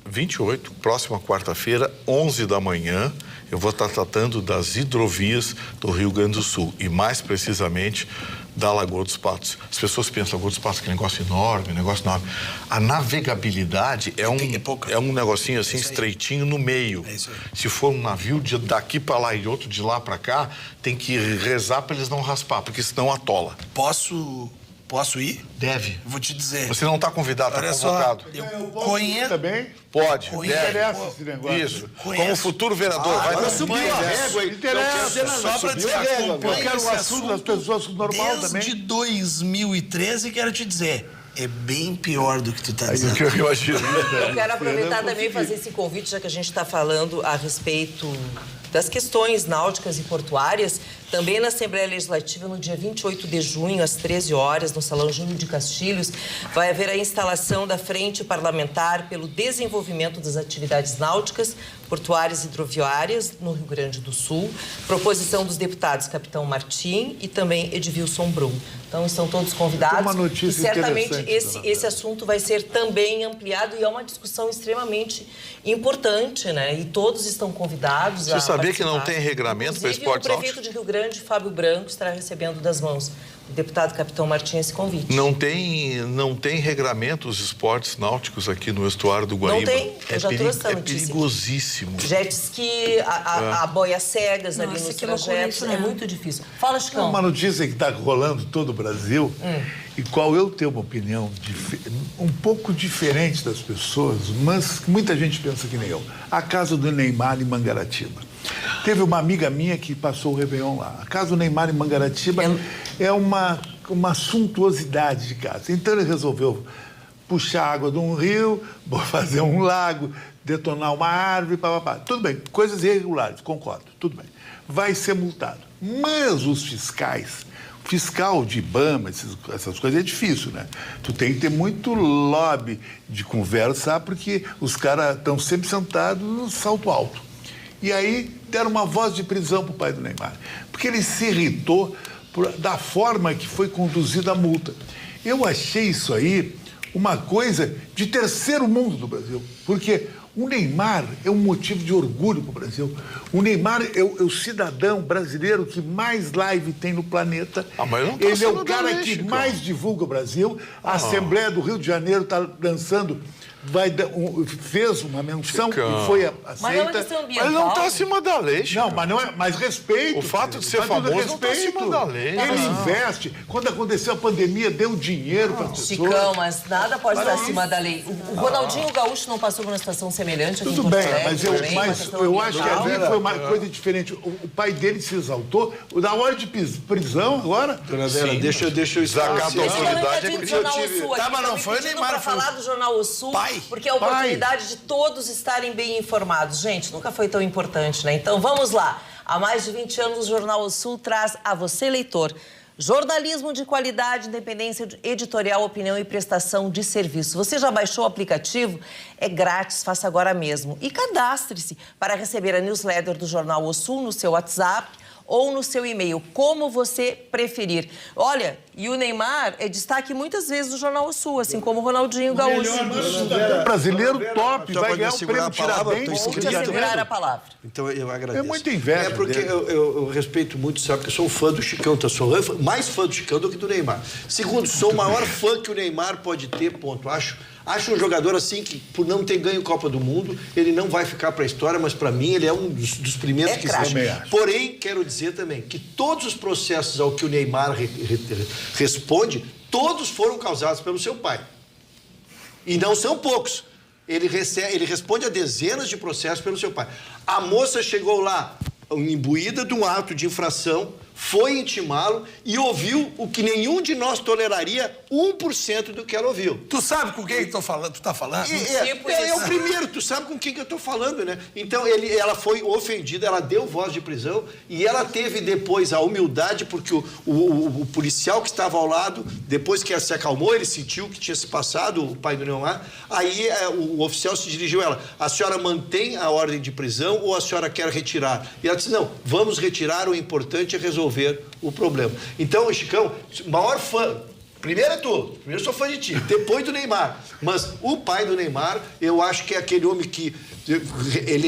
28, próxima quarta-feira, 11 da manhã, eu vou estar tratando das hidrovias do Rio Grande do Sul e, mais precisamente, da Lagoa dos Patos. As pessoas pensam, Lagoa dos Patos, que negócio enorme. A navegabilidade é um negocinho assim, estreitinho no meio. É isso aí. Se for um navio daqui para lá e outro de lá para cá, tem que rezar para eles não raspar, porque senão atola. Posso ir? Deve. Vou te dizer. Você não está convidado, está convocado. Eu conheço... Também? Pode, Não deve. interessa esse negócio. Isso. Conheço. Como futuro vereador, vai Agora dar subiu a régua. Interessa. Só para dizer, Eu acompanho quero o esse assunto das pessoas normal desde também. 2013, quero te dizer, é bem pior do que tu tá dizendo. Eu imagino. Eu quero aproveitar também e fazer esse convite, já que a gente está falando a respeito das questões náuticas e portuárias, também na Assembleia Legislativa, no dia 28 de junho, às 13 horas, no Salão Júlio de Castilhos, vai haver a instalação da Frente Parlamentar pelo Desenvolvimento das Atividades Náuticas, Portuárias e Hidroviárias no Rio Grande do Sul, proposição dos deputados Capitão Martim e também Edvilson Brum. Então, estão todos convidados. Uma notícia e certamente interessante, esse assunto vai ser também ampliado e é uma discussão extremamente importante, né? E todos estão convidados a Você sabia que não participar. tem regramento para Inclusive, esporte o prefeito de Rio Grande, Fábio Branco, estará recebendo das mãos do deputado Capitão Martim esse convite. Não tem regramento os esportes náuticos aqui no estuário do Guaíba. Não tem, eu já trouxe essa É notícia. perigosíssimo. Jet ski, a boia cegas ali Nossa, nos que loucura trajetos, isso, é né? muito difícil. Fala, Chicão. Uma notícia que está rolando todo o Brasil e qual eu tenho uma opinião um pouco diferente das pessoas, mas que muita gente pensa que nem eu. A casa do Neymar em Mangaratiba. Teve uma amiga minha que passou o Réveillon lá. A casa do Neymar em Mangaratiba é uma suntuosidade de casa. Então ele resolveu puxar água de um rio, fazer um lago, detonar uma árvore, papapá. Tudo bem, coisas irregulares, concordo, tudo bem. Vai ser multado. Mas os fiscais, fiscal de IBAMA, essas coisas é difícil, né? Tu tem que ter muito lobby de conversar, porque os caras estão sempre sentados no salto alto. E aí deram uma voz de prisão para o pai do Neymar, porque ele se irritou da forma que foi conduzida a multa. Eu achei isso aí uma coisa de terceiro mundo do Brasil, porque o Neymar é um motivo de orgulho para o Brasil. O Neymar é o cidadão brasileiro que mais live tem no planeta. Mas não tá Ele é o sendo cara da lei, que Chico. mais divulga o Brasil. A Assembleia do Rio de Janeiro está lançando... fez uma menção Chicão. e foi Mas é uma aceita. questão ambiental. Mas não está acima da lei, Chico. Não, mas não é. Mas respeito. O fato de ser Mas tudo famoso não tá acima da lei. Ele investe. Quando aconteceu a pandemia, deu dinheiro para as pessoas. Chicão, mas nada pode estar acima da lei. O Ronaldinho Gaúcho não passou por uma situação semelhante aqui Tudo em Porto bem, Alegre, mas também, uma questão eu acho que ambiental. ali foi uma coisa diferente. O pai dele se exaltou. Da hora de prisão agora. Dona Vera, deixa eu Desacato à Esse é o autoridade recadinho é do Jornal O crime. Sul. Tá, Aqui mas não também foi o pedindo Neymar, pra foi falar do Jornal O Sul, Pai. porque é a oportunidade de todos estarem bem informados. Gente, nunca foi tão importante, né? Então, vamos lá. Há mais de 20 anos, o Jornal O Sul traz a você, leitor, jornalismo de qualidade, independência editorial, opinião e prestação de serviço. Você já baixou o aplicativo? É grátis, faça agora mesmo. E cadastre-se para receber a newsletter do Jornal O Sul no seu WhatsApp ou no seu e-mail, como você preferir. Olha, e o Neymar é destaque muitas vezes no Jornal O Sul, assim como o Ronaldinho Gaúcho. Brasileiro top, Só vai pode ganhar o segurar prêmio a palavra, Tiradentes. Vou te assegurar a palavra. Então eu agradeço. É muita inveja É porque dele. eu respeito muito, sabe, que eu sou um fã do Chicão, então eu sou mais fã do Chicão do que do Neymar. Segundo, sou o maior fã que o Neymar pode ter, ponto. Acho Acho um jogador assim que, por não ter ganho Copa do Mundo, ele não vai ficar para a história, mas para mim ele é um dos primeiros que existe. Porém, quero dizer também que todos os processos ao que o Neymar responde, todos foram causados pelo seu pai. E não são poucos. Ele responde a dezenas de processos pelo seu pai. A moça chegou lá imbuída de um ato de infração, foi intimá-lo e ouviu o que nenhum de nós toleraria 1% do que ela ouviu. Tu sabe com quem tu tá falando? É o primeiro, tu sabe com quem que eu tô falando, né? Então, ela foi ofendida, ela deu voz de prisão e ela teve depois a humildade, porque o policial que estava ao lado, depois que ela se acalmou, ele sentiu que tinha se passado, o pai do Neymar, aí o oficial se dirigiu a ela: a senhora mantém a ordem de prisão ou a senhora quer retirar? E ela disse: não, vamos retirar, o importante é resolver o problema. Então, Chicão, maior fã, primeiro é tu, primeiro eu sou fã de ti, depois do Neymar, mas o pai do Neymar, eu acho que é aquele homem que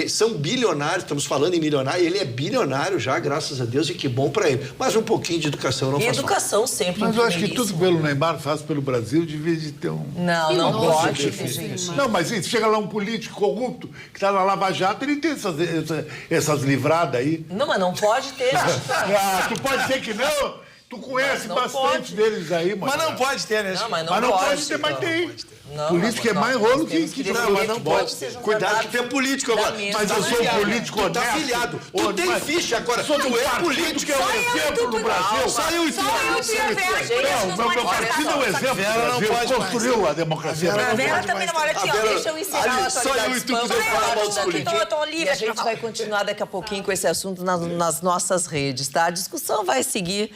são bilionários, estamos falando em milionário, ele é bilionário já, graças a Deus, e que bom pra ele, mas um pouquinho de educação não faz mal. Educação sempre. Mas eu acho que tudo pelo Neymar faz pelo Brasil, devia de ter um... Não pode ter gente. Não, mas chega lá um político corrupto que está na Lava Jato, ele tem essas livradas aí. Não, mas não pode ter. Tu pode dizer que não? Tu conhece bastante deles aí, mano. Mas não pode ter, né? Não, mas não pode ter, mas tem. Político é mais rolo que não, mas não pode ter. Cuidado que tu é político agora. Mas eu sou político honesto. Tu tá filiado. Tu tem ficha agora. Tu é político, é um exemplo no Brasil. Saiu e Não, meu partido é um exemplo no Brasil. Construiu a democracia. A Vera também não mora aqui, ó. Deixa eu encerrar a atualidade. Eu tô livre. E a gente vai continuar daqui a pouquinho com esse assunto nas nossas redes, tá? A discussão vai seguir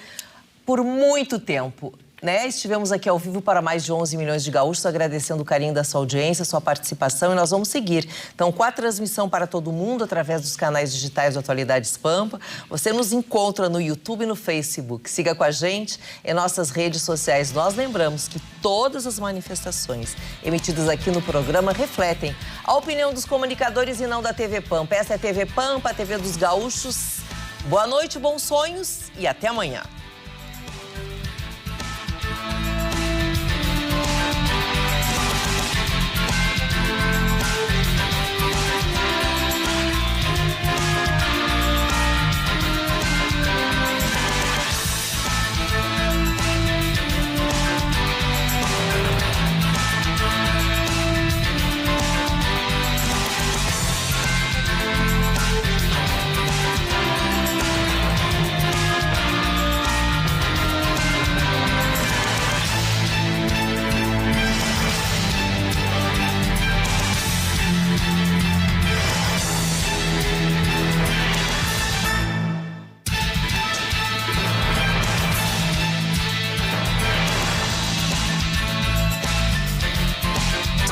por muito tempo, né? Estivemos aqui ao vivo para mais de 11 milhões de gaúchos, agradecendo o carinho da sua audiência, sua participação, e nós vamos seguir. Então, com a transmissão para todo mundo, através dos canais digitais do Atualidades Pampa, você nos encontra no YouTube e no Facebook. Siga com a gente em nossas redes sociais. Nós lembramos que todas as manifestações emitidas aqui no programa refletem a opinião dos comunicadores e não da TV Pampa. Essa é a TV Pampa, a TV dos gaúchos. Boa noite, bons sonhos e até amanhã.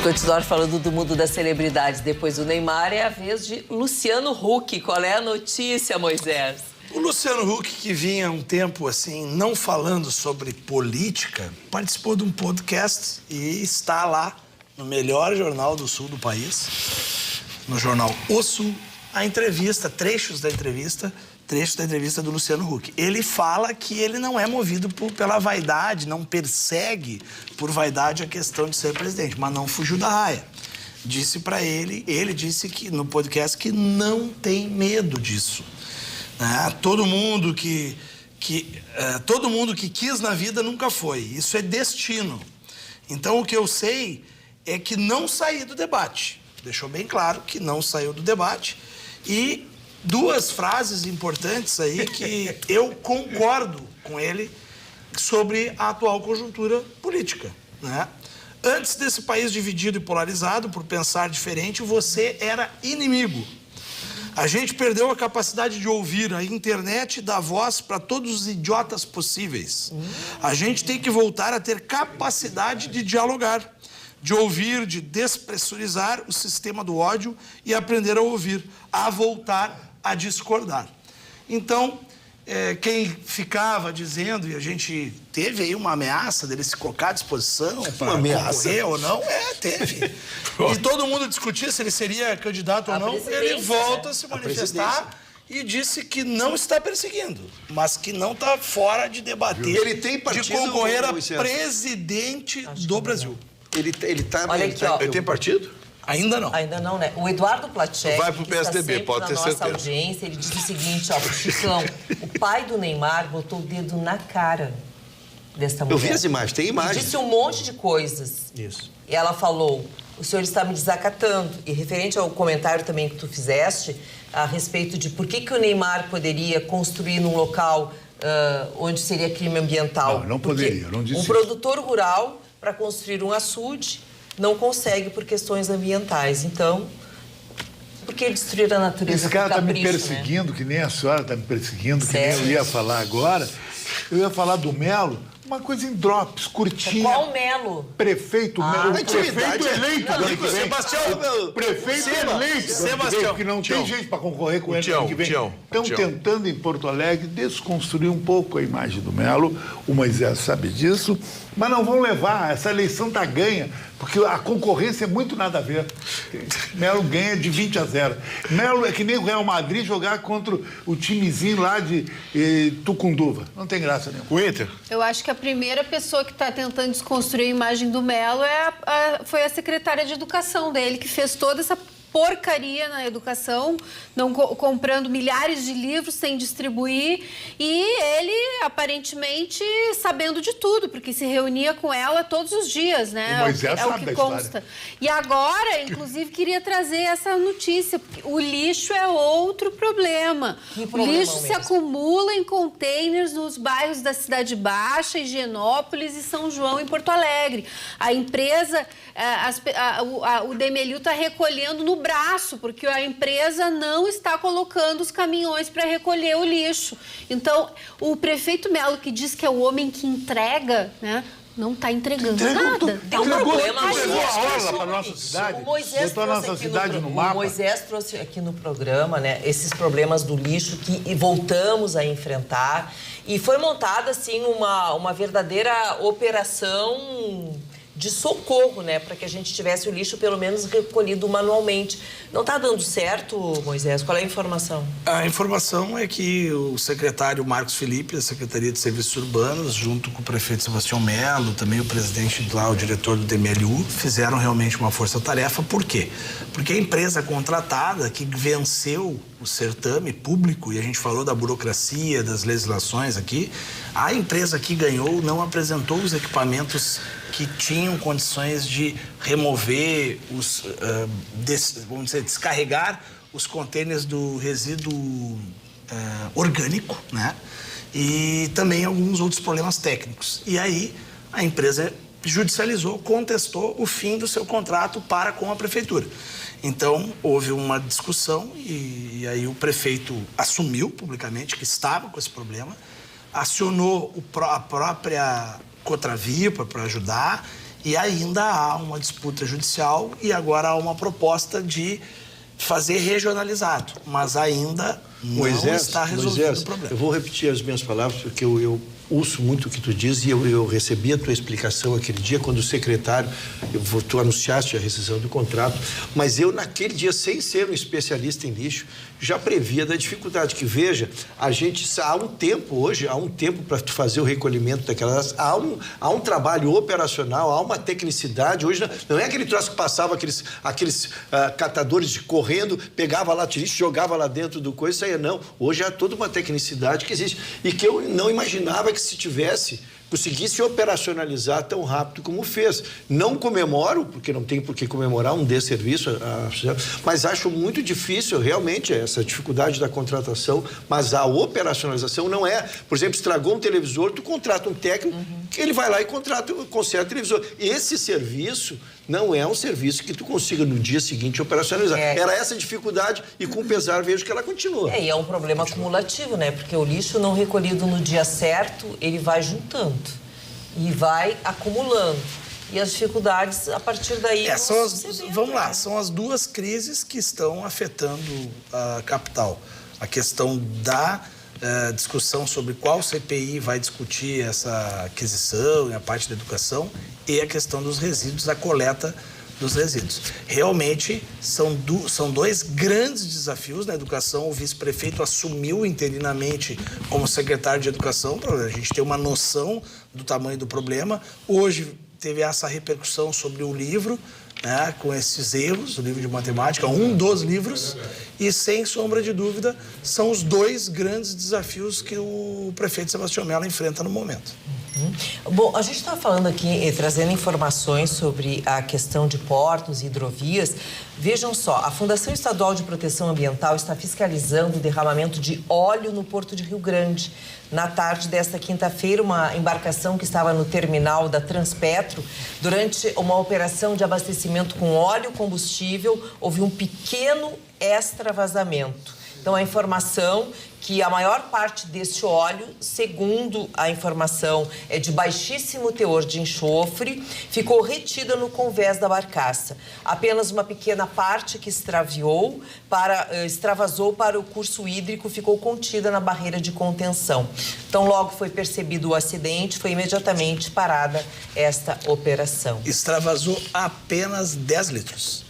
Continuar falando do mundo das celebridades. Depois do Neymar, é a vez de Luciano Huck. Qual é a notícia, Moisés? O Luciano Huck, que vinha um tempo assim, não falando sobre política, participou de um podcast e está lá no melhor jornal do sul do país, no jornal O Sul, a entrevista, trechos da entrevista do Luciano Huck. Ele fala que ele não é movido pela vaidade, não persegue por vaidade a questão de ser presidente, mas não fugiu da raia. Disse para ele disse que no podcast que não tem medo disso. Todo mundo que quis na vida nunca foi. Isso é destino. Então, o que eu sei é que não saí do debate. Deixou bem claro que não saiu do debate. E duas frases importantes aí que eu concordo com ele sobre a atual conjuntura política, né? Antes desse país dividido e polarizado por pensar diferente, você era inimigo. A gente perdeu a capacidade de ouvir, a internet dá voz para todos os idiotas possíveis. A gente tem que voltar a ter capacidade de dialogar, de ouvir, de despressurizar o sistema do ódio e aprender a ouvir, a voltar a discordar. Então, quem ficava dizendo, e a gente teve aí uma ameaça dele se colocar à disposição para concorrer ou não, teve. E todo mundo discutia se ele seria candidato ou não, ele volta a se manifestar e disse que não está perseguindo, mas que não está fora de debater, ele tem partido, de concorrer a presidente do Brasil. Ele tem partido? Ainda não. Ainda não, né? O Eduardo Platchek, vai pro PSDB, pode ter na nossa certeza. audiência, ele disse o seguinte, ó, Chicão, o pai do Neymar botou o dedo na cara desta mulher. Eu vi as imagens, tem imagens. E disse um monte de coisas. Isso. E ela falou, o senhor está me desacatando. E referente ao comentário também que tu fizeste, a respeito de por que o Neymar poderia construir num local onde seria crime ambiental. Não poderia, eu não disse um isso. produtor rural, para construir um açude, não consegue por questões ambientais. Então, por que destruir a natureza? Esse cara está me capricho, perseguindo, né? que nem a senhora está me perseguindo, Sério? que nem eu ia falar agora. Eu ia falar do Melo, uma coisa em drops, curtinha. Qual Melo? Prefeito Melo. na intimidade, Prefeito eleito do ano que vem. Sebastião, Prefeito eleito do ano que vem, porque não tem gente para concorrer com ele no ano que vem. Estão tentando em Porto Alegre desconstruir um pouco a imagem do Melo. O Moisés sabe disso. Mas não vão levar, essa eleição está ganha, porque a concorrência é muito nada a ver. Melo ganha de 20-0. Melo é que nem o Real Madrid jogar contra o timezinho lá de Tucunduva. Não tem graça nenhuma. O Inter? Eu acho que a primeira pessoa que está tentando desconstruir a imagem do Melo foi a secretária de Educação dele, que fez toda essa porcaria na educação, não comprando milhares de livros sem distribuir, e ele aparentemente sabendo de tudo, porque se reunia com ela todos os dias, né? O Moisés é o sabe que da consta. história. E agora, inclusive, queria trazer essa notícia, porque o lixo é outro problema. O lixo se acumula em containers nos bairros da Cidade Baixa, Higienópolis e São João, em Porto Alegre. A empresa, o Demeliu está recolhendo no braço, porque a empresa não está colocando os caminhões para recolher o lixo. Então, o prefeito Melo, que diz que é o homem que entrega, né, não está entregando nada. Tem um problema. Entregou a orla para a nossa cidade. Botou a nossa cidade no mapa. O Moisés trouxe aqui no programa, né, esses problemas do lixo que voltamos a enfrentar. E foi montada, assim, uma verdadeira operação de socorro, né, para que a gente tivesse o lixo pelo menos recolhido manualmente. Não está dando certo, Moisés? Qual é a informação? A informação é que o secretário Marcos Felipe, da Secretaria de Serviços Urbanos, junto com o prefeito Sebastião Melo, também o presidente lá, o diretor do DMLU, fizeram realmente uma força-tarefa. Por quê? Porque a empresa contratada que venceu o certame público, e a gente falou da burocracia, das legislações aqui, a empresa que ganhou não apresentou os equipamentos que tinham condições de remover vamos dizer, descarregar os contêineres do resíduo orgânico, né? E também alguns outros problemas técnicos. E aí a empresa judicializou, contestou o fim do seu contrato para com a prefeitura. Então, houve uma discussão e aí o prefeito assumiu publicamente que estava com esse problema, acionou a própria Cotravipa para ajudar, e ainda há uma disputa judicial e agora há uma proposta de fazer regionalizado, mas ainda não está resolvido o problema. Eu vou repetir as minhas palavras, porque eu ouço muito o que tu diz e eu recebi a tua explicação aquele dia quando o secretário, tu anunciaste a rescisão do contrato, mas eu naquele dia, sem ser um especialista em lixo, já previa da dificuldade, que veja, a gente, há um tempo para tu fazer o recolhimento daquelas, há um trabalho operacional, há uma tecnicidade, hoje não é aquele troço que passava aqueles catadores de correndo, pegava lá lixo, jogava lá dentro do coisa e saía, não, hoje há toda uma tecnicidade que existe e que eu não imaginava que se conseguisse operacionalizar tão rápido como fez. Não comemoro, porque não tem por que comemorar um desserviço, mas acho muito difícil, realmente, essa dificuldade da contratação, mas a operacionalização não é. Por exemplo, estragou um televisor, tu contrata um técnico, que ele vai lá e conserta o televisor. Esse serviço não é um serviço que tu consiga no dia seguinte operacionalizar. Era essa dificuldade e, com pesar, vejo que ela continua. E é um problema acumulativo, né? Porque o lixo não recolhido no dia certo, ele vai juntando e vai acumulando. E as dificuldades, a partir daí... Vamos lá, são as duas crises que estão afetando a capital. A questão da discussão sobre qual CPI vai discutir essa aquisição e a parte da educação e a questão dos resíduos, da coleta dos resíduos. Realmente, são dois grandes desafios na educação. O vice-prefeito assumiu interinamente como secretário de Educação, para a gente ter uma noção do tamanho do problema. Hoje, teve essa repercussão sobre o livro, né, com esses erros, o livro de matemática, um dos livros, e sem sombra de dúvida, são os 2 grandes desafios que o prefeito Sebastião Mello enfrenta no momento. Bom, a gente está falando aqui, trazendo informações sobre a questão de portos e hidrovias. Vejam só, a Fundação Estadual de Proteção Ambiental está fiscalizando o derramamento de óleo no Porto de Rio Grande. Na tarde desta quinta-feira, uma embarcação que estava no terminal da Transpetro, durante uma operação de abastecimento com óleo combustível, houve um pequeno extravazamento. Então, a informação que a maior parte deste óleo, segundo a informação, é de baixíssimo teor de enxofre, ficou retida no convés da barcaça. Apenas uma pequena parte que extravasou para o curso hídrico ficou contida na barreira de contenção. Então, logo foi percebido o acidente, foi imediatamente parada esta operação. Extravasou apenas 10 litros.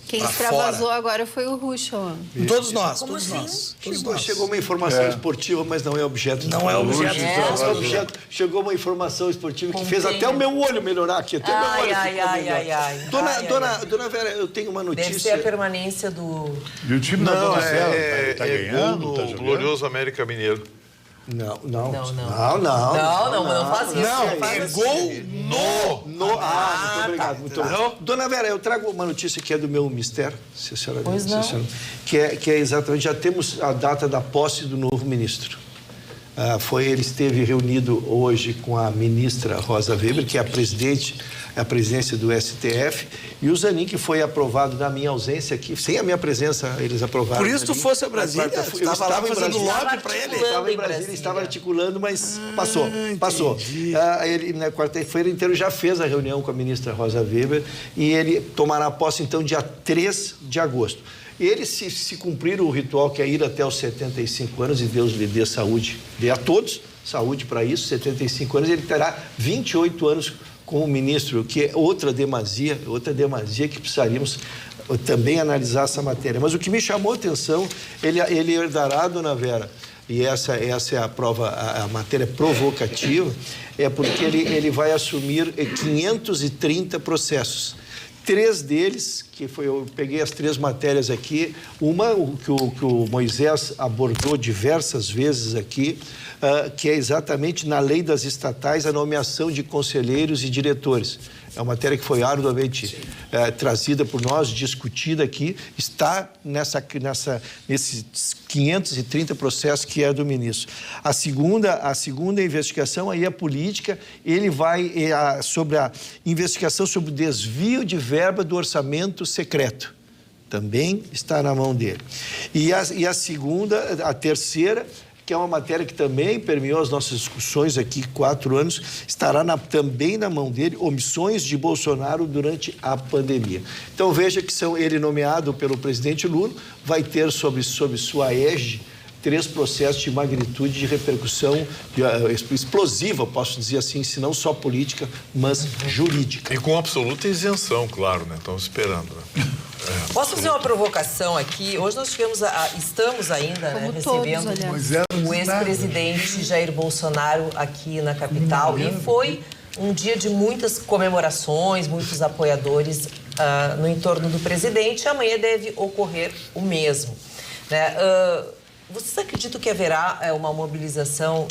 Quem extravasou agora foi o Ruschel. Todos nós, Como todos assim? nós. Todos nós. Chegou uma informação esportiva, mas não é objeto. Não é objeto. Chegou uma informação esportiva que fez até o meu olho melhorar aqui. Até o meu olho ficou melhor. Dona Vera, eu tenho uma notícia. Deve ser a permanência do... E o time Não, tá ganhando, gol tá no jogando? glorioso América Mineiro. Não faz isso. Não, faz é assim. gol muito obrigado, muito obrigado. Dona Vera, eu trago uma notícia que é do meu mistério, se a senhora... Pois não. Que é exatamente, já temos a data da posse do novo ministro. Ele esteve reunido hoje com a ministra Rosa Weber, que é a presidência do STF, e o Zanin, que foi aprovado na minha ausência aqui, sem a minha presença, eles aprovaram. Por isso tu fosse a Brasília? Eu estava lá em fazendo Brasília. lobby para ele? Estava em Brasília, estava articulando, mas passou. Ele, na quarta-feira inteiro, já fez a reunião com a ministra Rosa Weber e ele tomará posse, então, dia 3 de agosto. Ele, se cumprir o ritual, que é ir até os 75 anos, e Deus lhe dê saúde, dê a todos saúde para isso, 75 anos, ele terá 28 anos como ministro, que é outra demasia que precisaríamos também analisar essa matéria. Mas o que me chamou a atenção, ele herdará, Dona Vera, e essa é a prova, a matéria provocativa, é porque ele vai assumir 530 processos. 3 deles, eu peguei as 3 matérias aqui, uma que o Moisés abordou diversas vezes aqui, que é exatamente na lei das estatais a nomeação de conselheiros e diretores. É uma matéria que foi arduamente trazida por nós, discutida aqui, está nesses 530 processos que é do ministro. A segunda investigação aí é política, ele vai sobre a investigação sobre o desvio de verba do orçamento secreto. Também está na mão dele. E a terceira, que é uma matéria que também permeou as nossas discussões aqui 4 anos, estará também na mão dele, omissões de Bolsonaro durante a pandemia. Então veja que ele nomeado pelo presidente Lula, vai ter sob sua égide 3 processos de magnitude de repercussão explosiva, posso dizer assim, se não só política, mas jurídica. E com absoluta isenção, claro, né? Estamos esperando, né? Posso fazer uma provocação aqui? Hoje nós estamos ainda recebendo o ex-presidente Jair Bolsonaro aqui na capital e foi um dia de muitas comemorações, muitos apoiadores no entorno do presidente. Amanhã deve ocorrer o mesmo, né? Vocês acreditam que haverá uma mobilização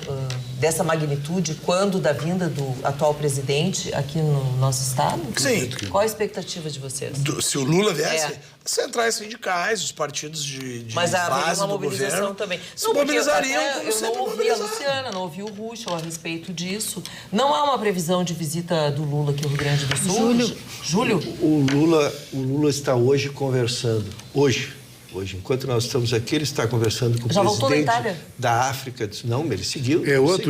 dessa magnitude quando da vinda do atual presidente aqui no nosso estado? Sim. Qual a expectativa de vocês? Se o Lula viesse, centrais sindicais, os partidos de Mas base uma do mobilização governo também. se mobilizariam como eu sempre não ouvi a Luciana, não ouvi o Ruschel a respeito disso. Não há uma previsão de visita do Lula aqui ao Rio Grande do Sul? Júlio? O Lula está hoje conversando. Hoje, enquanto nós estamos aqui, ele está conversando com o presidente da África. Não, ele seguiu.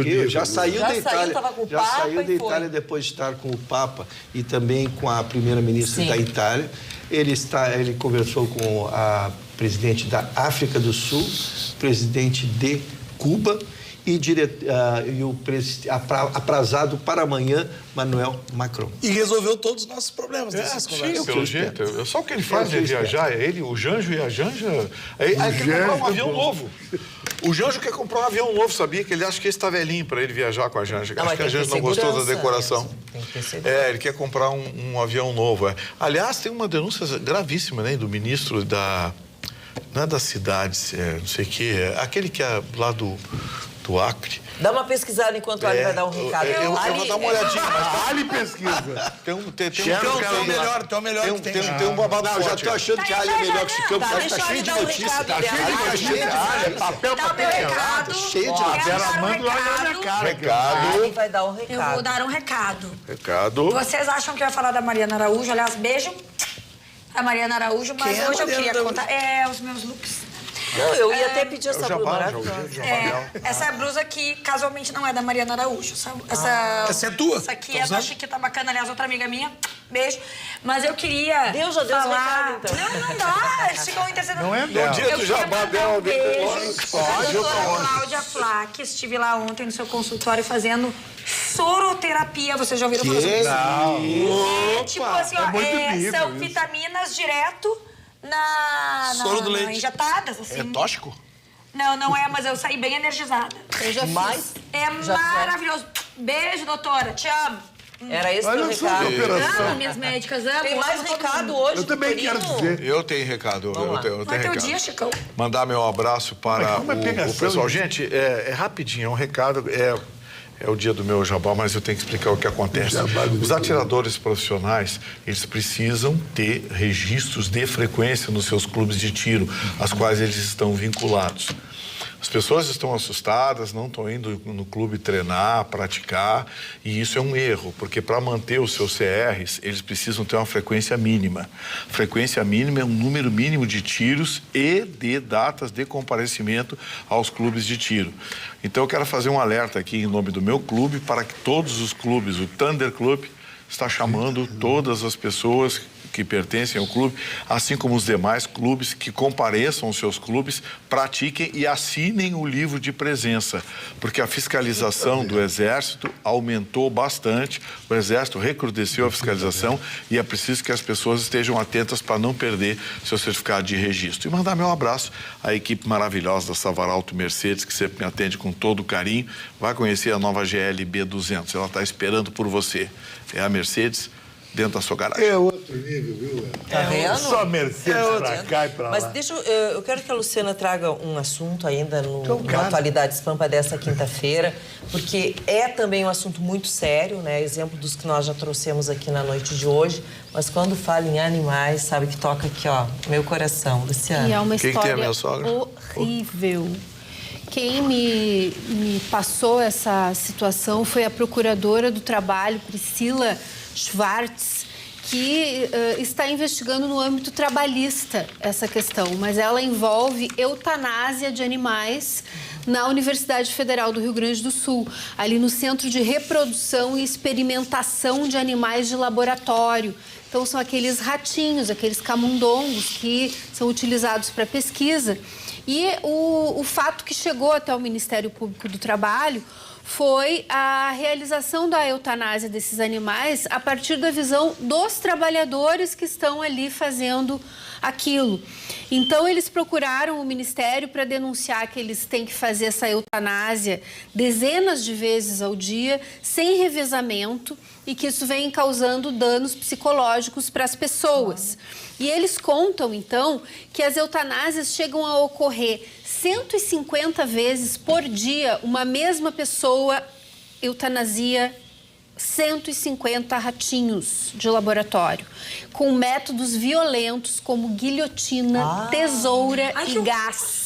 Dia. Já saiu da Itália. Já saiu da Itália depois de estar com o Papa e também com a primeira-ministra da Itália. Ele conversou com a presidente da África do Sul, presidente de Cuba e o aprazado para amanhã, Manuel Macron. E resolveu todos os nossos problemas dessas conversas. Pelo jeito. Só o que ele faz é viajar, ele, o Janjo e a Janja. Aí quer comprar um avião novo. O Janjo quer comprar um avião novo, sabia? Que ele acha que esse está velhinho para ele viajar com a Janja. Acho que a Janja não gostou da decoração. Tem que ter segurança. Ele quer comprar um avião novo. Aliás, tem uma denúncia gravíssima, né, do ministro não é das cidades, não sei o quê, aquele que é lá do Acre. Dá uma pesquisada enquanto o Ali vai dar um recado. Eu vou dar uma olhadinha. Ali pesquisa. Tem um melhor que tem. Tem um babado Não, já tô achando que a Ali é melhor que o Chicão, porque tá cheio de notícias. Tá cheio de Papel Dá o meu recado. Cheio de Quero Vera, dar um manda lá na minha recado. cara. Recado. Ali vai dar um recado. Eu vou dar um recado. Recado. Vocês acham que eu ia falar da Mariana Araújo? Aliás, beijo a Mariana Araújo, mas Quem é a hoje eu Mariana queria Araújo? contar os meus looks. Não, eu ia até pedir essa blusa maravilhosa. Essa blusa aqui, casualmente, não é da Mariana Araújo. Essa é tua? Essa aqui Tô é da usando? Chiquita Bacana, aliás, outra amiga minha. Beijo. Mas eu queria Deus, já deu esse falar... recado, então. Não dá. Chegou em terceiro... Não é No dela. dia Eu do queria jabá mandar dela, um beijo Pode, a doutora Cláudia Flack. Estive lá ontem no seu consultório fazendo soroterapia. Vocês já ouviram falar sobre isso? É tipo assim, ó, muito lindo são isso. vitaminas direto Soro do leite. injetadas, assim. É tóxico? Não é, mas eu saí bem energizada. Eu já fiz. Mas É Já maravilhoso. Beijo, doutora. Te amo. era esse o Olha só que recado. operação. Amo minhas médicas, amo. Tem mais amo todo recado mundo. hoje, Eu também Vitorino? quero dizer. Eu tenho recado. Vamos lá. Eu Vai tenho ter o recado. dia, Chicão. Mandar meu abraço para Mas como é pegação, o pessoal. gente? Gente, é rapidinho, é um recado. É o dia do meu jabá, mas eu tenho que explicar o que acontece. Jabá do Os atiradores profissionais, eles precisam ter registros de frequência nos seus clubes de tiro, aos quais eles estão vinculados. As pessoas estão assustadas, não estão indo no clube treinar, praticar, e isso é um erro, porque para manter os seus CRs, eles precisam ter uma frequência mínima. Frequência mínima é um número mínimo de tiros e de datas de comparecimento aos clubes de tiro. Então eu quero fazer um alerta aqui em nome do meu clube, para que todos os clubes, o Thunder Club, está chamando todas as pessoas que pertencem ao clube, assim como os demais clubes, que compareçam aos seus clubes, pratiquem e assinem o livro de presença, porque a fiscalização do Exército aumentou bastante, o Exército recrudesceu a fiscalização e é preciso que as pessoas estejam atentas para não perder seu certificado de registro. E mandar meu abraço à equipe maravilhosa da Savaralto Mercedes, que sempre me atende com todo carinho. Vai conhecer a nova GL B200, ela está esperando por você. É a Mercedes dentro da sua garagem. É outro nível, viu? Tá vendo? Só Mercedes pra cá e pra Mas lá. eu quero que a Luciana traga um assunto ainda no cara. Atualidades Pampa dessa quinta-feira, porque é também um assunto muito sério, né? Exemplo dos que nós já trouxemos aqui na noite de hoje. Mas quando fala em animais, sabe que toca aqui, ó, meu coração. Luciana. E é uma Quem que tem a história minha sogra? horrível. Quem me passou essa situação foi a procuradora do trabalho, Priscila Schwartz, que está investigando no âmbito trabalhista essa questão, mas ela envolve eutanásia de animais na Universidade Federal do Rio Grande do Sul, ali no Centro de Reprodução e Experimentação de Animais de Laboratório. Então, são aqueles ratinhos, aqueles camundongos que são utilizados para pesquisa. E o fato que chegou até o Ministério Público do Trabalho foi a realização da eutanásia desses animais a partir da visão dos trabalhadores que estão ali fazendo aquilo. Então, eles procuraram o Ministério para denunciar que eles têm que fazer essa eutanásia dezenas de vezes ao dia, sem revezamento, e que isso vem causando danos psicológicos para as pessoas. E eles contam, então, que as eutanásias chegam a ocorrer 150 vezes por dia. Uma mesma pessoa eutanasia 150 ratinhos de laboratório, com métodos violentos como guilhotina, tesoura e gás.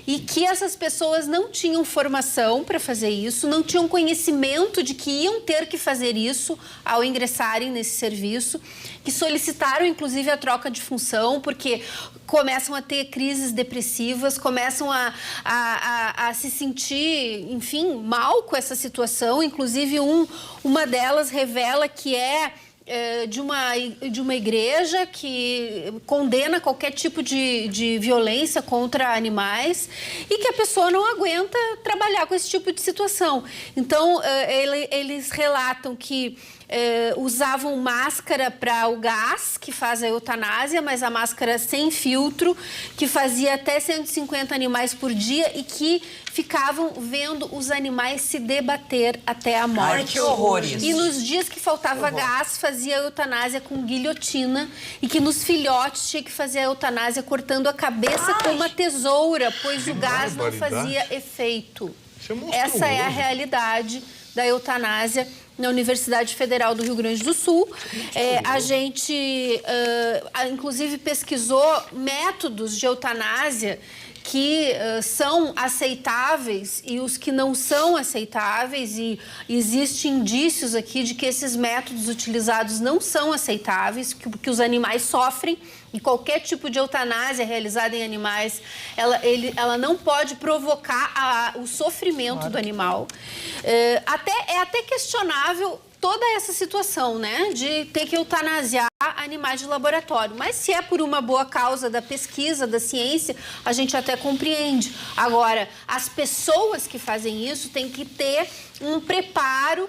E que essas pessoas não tinham formação para fazer isso, não tinham conhecimento de que iam ter que fazer isso ao ingressarem nesse serviço, que solicitaram, inclusive, a troca de função, porque começam a ter crises depressivas, começam a se sentir, enfim, mal com essa situação. Inclusive, uma delas revela que é de uma igreja que condena qualquer tipo de violência contra animais e que a pessoa não aguenta trabalhar com esse tipo de situação. Então, eles relatam que usavam máscara para o gás, que faz a eutanásia, mas a máscara sem filtro, que fazia até 150 animais por dia e que ficavam vendo os animais se debater até a morte. Ai, que horror isso. E nos dias que faltava gás, fazia a eutanásia com guilhotina e que nos filhotes tinha que fazer a eutanásia cortando a cabeça com uma tesoura, pois o gás não fazia efeito. Essa é a realidade da eutanásia na Universidade Federal do Rio Grande do Sul. A gente, inclusive, pesquisou métodos de eutanásia que são aceitáveis e os que não são aceitáveis, e existem indícios aqui de que esses métodos utilizados não são aceitáveis, porque os animais sofrem, e qualquer tipo de eutanásia realizada em animais, ela não pode provocar o sofrimento do animal. É até questionável toda essa situação, né, de ter que eutanasiar animais de laboratório. Mas se é por uma boa causa da pesquisa, da ciência, a gente até compreende. Agora, as pessoas que fazem isso têm que ter um preparo,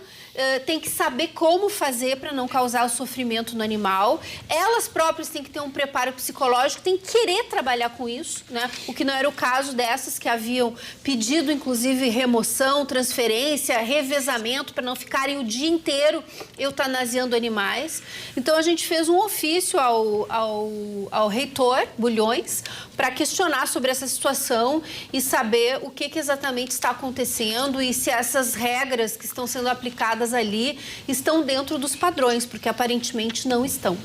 tem que saber como fazer para não causar o sofrimento no animal. Elas próprias têm que ter um preparo psicológico, têm que querer trabalhar com isso, né? O que não era o caso dessas que haviam pedido, inclusive, remoção, transferência, revezamento, para não ficarem o dia inteiro eutanasiando animais. Então, a gente fez um ofício ao reitor Bulhões para questionar sobre essa situação e saber o que exatamente está acontecendo e se essas regras que estão sendo aplicadas ali estão dentro dos padrões, porque aparentemente não estão.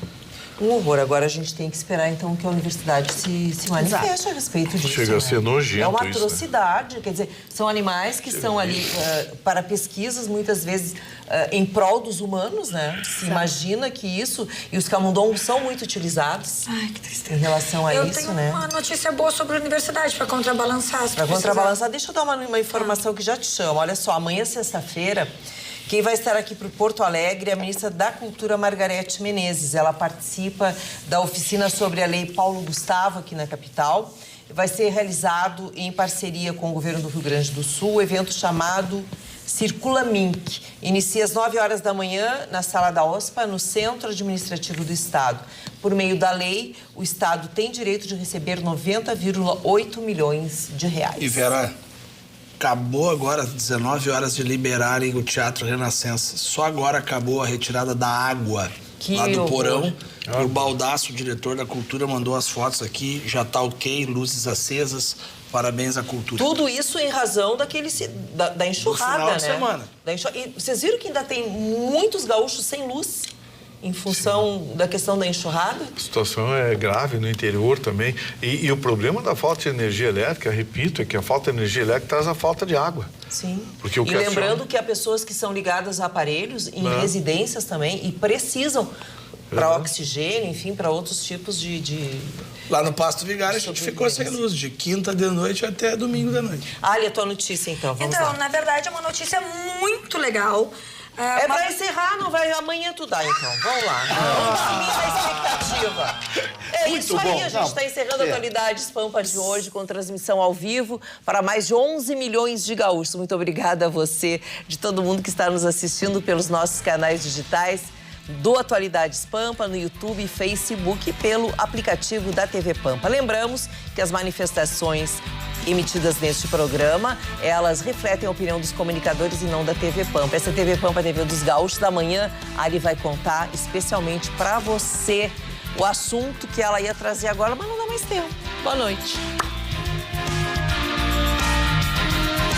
Um horror. Agora a gente tem que esperar, então, que a universidade se manifeste a respeito disso. Chega a ser nojento. É uma isso, atrocidade. Né? Quer dizer, são animais que estão ali para pesquisas, muitas vezes em prol dos humanos, né? Se imagina que isso... E os camundongos são muito utilizados. Ai, que tristeza. Em relação a isso, né? Eu tenho uma notícia boa sobre a universidade para contrabalançar. Para contrabalançar, deixa eu dar uma informação que já te chama. Olha só, amanhã, sexta-feira... Quem vai estar aqui para o Porto Alegre é a ministra da Cultura, Margarete Menezes. Ela participa da oficina sobre a Lei Paulo Gustavo, aqui na capital. Vai ser realizado em parceria com o governo do Rio Grande do Sul, um evento chamado Circula Mink. Inicia às 9 horas da manhã na Sala da OSPA, no Centro Administrativo do Estado. Por meio da lei, o Estado tem direito de receber 90,8 milhões de reais. E Vera... Acabou agora, às 19 horas, de liberarem o Teatro Renascença. Só agora acabou a retirada da água lá do porão. O Baldasso, o diretor da Cultura, mandou as fotos aqui. Já tá ok, luzes acesas. Parabéns à Cultura. Tudo isso em razão da enxurrada, final de semana. E vocês viram que ainda tem muitos gaúchos sem luz? Em função da questão da enxurrada? A situação é grave no interior também. E o problema da falta de energia elétrica, repito, é que a falta de energia elétrica traz a falta de água. Sim. Porque o que lembrando que há pessoas que são ligadas a aparelhos em residências também e precisam para oxigênio, enfim, para outros tipos de... Lá no Pasto Vigário a gente ficou sem luz, de quinta de noite até domingo de noite. Ali, a tua notícia, então, vamos lá. Na verdade, é uma notícia muito legal. Pra encerrar, não vai amanhã tu dá, então. Vamos lá. Vamos a expectativa. É muito isso aí, bom. A gente está encerrando a Atualidades Pampa de hoje com transmissão ao vivo para mais de 11 milhões de gaúchos. Muito obrigada a você, de todo mundo que está nos assistindo pelos nossos canais digitais do Atualidades Pampa, no YouTube e Facebook e pelo aplicativo da TV Pampa. Lembramos que as manifestações emitidas neste programa, elas refletem a opinião dos comunicadores e não da TV Pampa. Essa TV Pampa, a TV dos Gaúchos, da manhã, ali vai contar especialmente para você o assunto que ela ia trazer agora, mas não dá mais tempo. Boa noite.